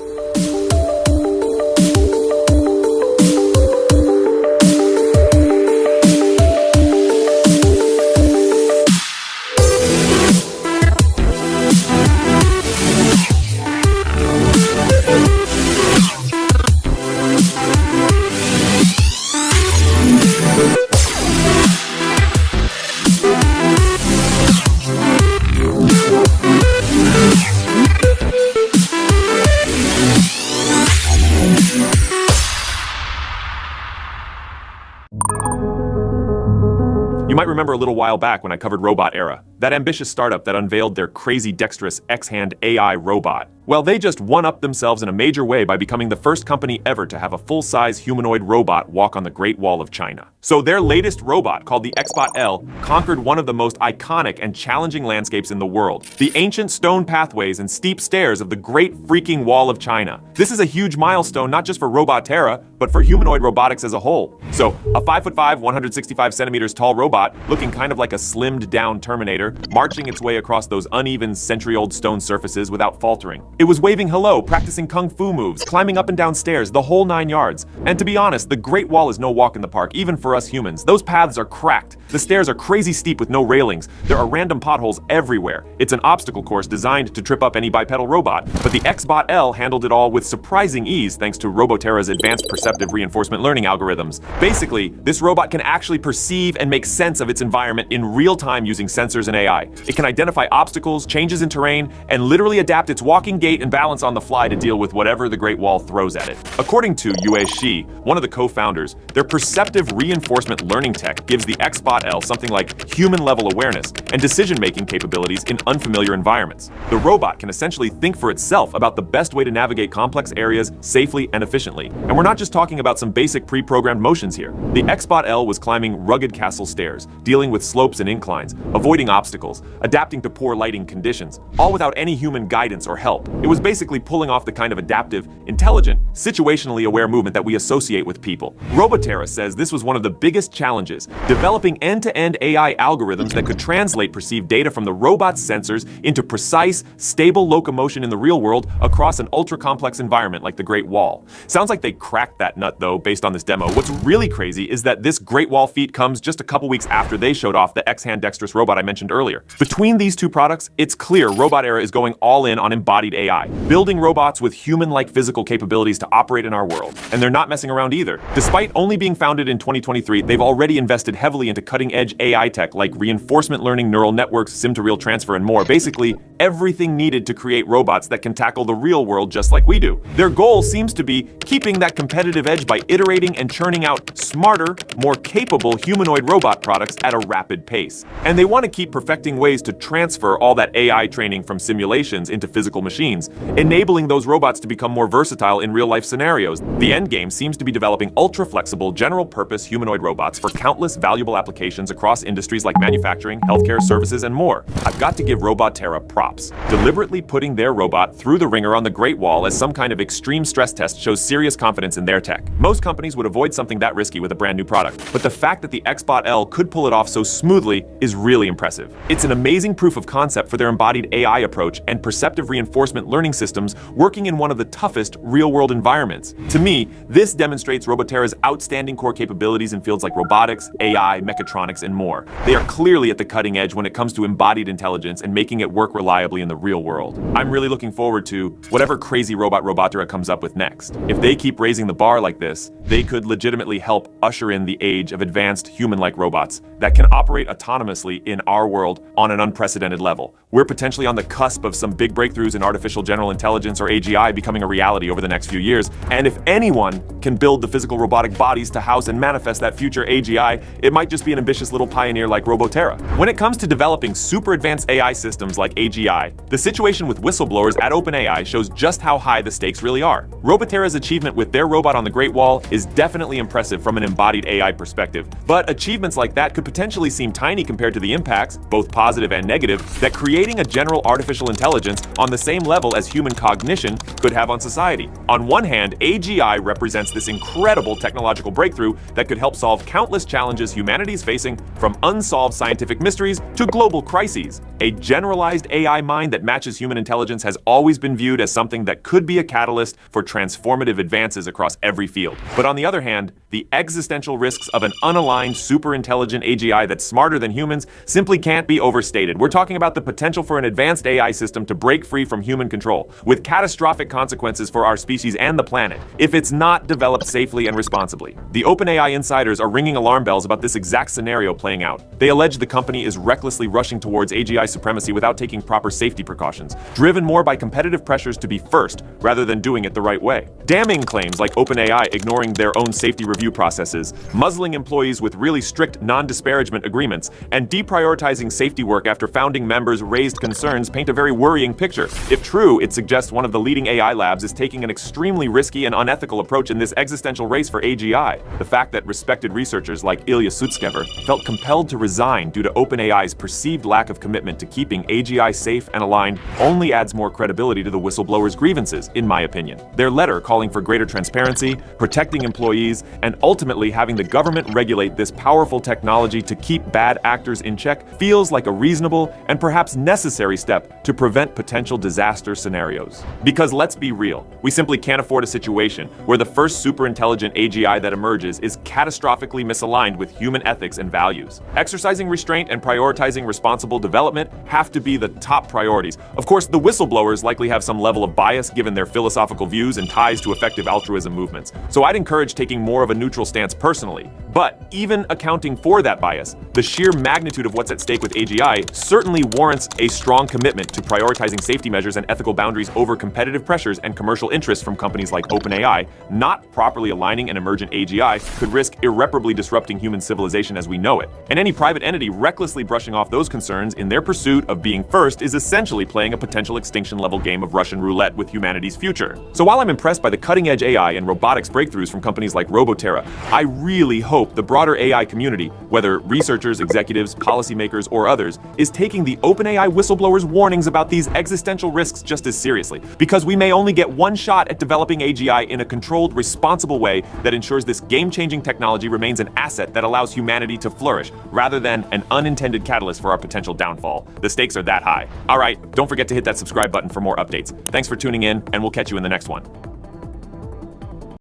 You might remember a little while back when I covered Robot Era, that ambitious startup that unveiled their crazy dexterous X-Hand AI robot. Well, they just one-upped themselves in a major way by becoming the first company ever to have a full-size humanoid robot walk on the Great Wall of China. So their latest robot, called the X-Bot L, conquered one of the most iconic and challenging landscapes in the world, the ancient stone pathways and steep stairs of the Great Freaking Wall of China. This is a huge milestone not just for Robot Era, but for humanoid robotics as a whole. So, a 5'5", 165 centimeters tall robot, looking kind of like a slimmed-down Terminator, marching its way across those uneven, century-old stone surfaces without faltering. It was waving hello, practicing kung fu moves, climbing up and down stairs, the whole 9 yards. And to be honest, the Great Wall is no walk in the park, even for us humans. Those paths are cracked. The stairs are crazy steep with no railings. There are random potholes everywhere. It's an obstacle course designed to trip up any bipedal robot. But the X-Bot L handled it all with surprising ease thanks to Robotera's advanced perceptive reinforcement learning algorithms. Basically, this robot can actually perceive and make sense of its environment in real time using sensors and AI. It can identify obstacles, changes in terrain, and literally adapt its walking gait and balance on the fly to deal with whatever the Great Wall throws at it. According to Yue Shi, one of the co-founders, their perceptive reinforcement learning tech gives the X-Bot L something like human-level awareness and decision-making capabilities in unfamiliar environments. The robot can essentially think for itself about the best way to navigate complex areas safely and efficiently. And we're not just talking about some basic pre-programmed motions here. The X-Bot L was climbing rugged castle stairs, dealing with slopes and inclines, avoiding obstacles, adapting to poor lighting conditions, all without any human guidance or help. It was basically pulling off the kind of adaptive, intelligent, situationally aware movement that we associate with people. Robotera says this was one of the biggest challenges, developing end-to-end AI algorithms that could translate perceived data from the robot's sensors into precise, stable locomotion in the real world across an ultra-complex environment like the Great Wall. Sounds like they cracked that nut though, based on this demo. What's really crazy is that this Great Wall feat comes just a couple weeks after they showed off the X-Hand dexterous robot I mentioned earlier. Between these two products, it's clear Robot Era is going all in on embodied AI, building robots with human-like physical capabilities to operate in our world. And they're not messing around either. Despite only being founded in 2023, they've already invested heavily into cutting-edge AI tech like reinforcement learning, neural networks, sim-to-real transfer, and more. Basically, everything needed to create robots that can tackle the real world just like we do. Their goal seems to be keeping that competitive edge by iterating and churning out smarter, more capable humanoid robot products at a rapid pace. And they want to keep perfecting ways to transfer all that AI training from simulations into physical machines, enabling those robots to become more versatile in real-life scenarios. The endgame seems to be developing ultra-flexible, general-purpose humanoid robots for countless valuable applications across industries like manufacturing, healthcare, services, and more. I've got to give Robotera props. Deliberately putting their robot through the ringer on the Great Wall as some kind of extreme stress test shows serious confidence in their tech. Most companies would avoid something that risky with a brand new product, but the fact that the XBot L could pull it off so smoothly is really impressive. It's an amazing proof of concept for their embodied AI approach and perceptive reinforcement learning systems working in one of the toughest real-world environments. To me, this demonstrates Robotera's outstanding core capabilities in fields like robotics, AI, mechatronics, and more. They are clearly at the cutting edge when it comes to embodied intelligence and making it work reliably in the real world. I'm really looking forward to whatever crazy robot Robotera comes up with next. If they keep raising the bar like this, they could legitimately help usher in the age of advanced human-like robots that can operate autonomously in our world on an unprecedented level. We're potentially on the cusp of some big breakthroughs in artificial general intelligence, or AGI, becoming a reality over the next few years. And if anyone can build the physical robotic bodies to house and manifest that future AGI, it might just be an ambitious little pioneer like Robotera. When it comes to developing super advanced AI systems like AGI, the situation with whistleblowers at OpenAI shows just how high the stakes really are. Robotera's achievement with their robot on the Great Wall is definitely impressive from an embodied AI perspective, but achievements like that could potentially seem tiny compared to the impacts, both positive and negative, that creating a general artificial intelligence on the same level as human cognition could have on society. On one hand, AGI represents this incredible technological breakthrough that could help solve countless challenges humanity is facing, from unsolved scientific mysteries to global crises. A generalized AI mind that matches human intelligence has always been viewed as something that could be a catalyst for transformative advances across every field. But on the other hand, the existential risks of an unaligned, super-intelligent AGI that's smarter than humans simply can't be overstated. We're talking about the potential for an advanced AI system to break free from human control, with catastrophic consequences for our species and the planet, if it's not developed safely and responsibly. The OpenAI insiders are ringing alarm bells about this exact scenario playing out. They allege the company is recklessly rushing towards AGI supremacy without taking proper safety precautions, driven more by competitive pressures to be first rather than doing it the right way. Damning claims like OpenAI ignoring their own safety review processes, muzzling employees with really strict non-disparagement agreements, and deprioritizing safety work after founding members raised concerns paint a very worrying picture. If true, it suggests one of the leading AI labs is taking an extremely risky and unethical approach in this existential race for AGI. The fact that respected researchers like Ilya Sutskever felt compelled to resign due to OpenAI's perceived lack of commitment to keeping AGI safe and aligned only adds more credibility to the whistleblowers' grievances, in my opinion. Their letter calling for greater transparency, protecting employees, and ultimately having the government regulate this powerful technology to keep bad actors in check feels like a reasonable and perhaps necessary step to prevent potential disaster scenarios. Because let's be real, we simply can't afford a situation where the first super-intelligent AGI that emerges is catastrophically misaligned with human ethics and values. Exercising restraint and prioritizing responsible development have to be the top priorities. Of course, the whistleblowers likely have some level of bias given their philosophical views and ties to effective altruism movements, so I'd encourage taking more of a neutral stance personally. But even accounting for that bias, the sheer magnitude of what's at stake with AGI certainly warrants a strong commitment to prioritizing safety measures and ethical boundaries over competitive pressures and commercial interests from companies like OpenAI. Not properly aligning an emergent AGI could risk irreparably disrupting human civilization as we know it. And any private entity recklessly brushing off those concerns in their pursuit of being first is essentially playing a potential extinction-level game of Russian roulette with humanity's future. So while I'm impressed by the cutting-edge AI and robotics breakthroughs from companies like Robotera, I really hope the broader AI community, whether researchers, executives, policymakers, or others, is taking the OpenAI whistleblowers' warnings about these existential risks just as seriously, because we may only get one shot at developing AGI in a controlled, responsible way that ensures this game-changing technology remains an asset that allows humanity to flourish, rather than an unintended catalyst for our potential downfall. The stakes are that high. All right, don't forget to hit that subscribe button for more updates. Thanks for tuning in, and we'll catch you in the next one.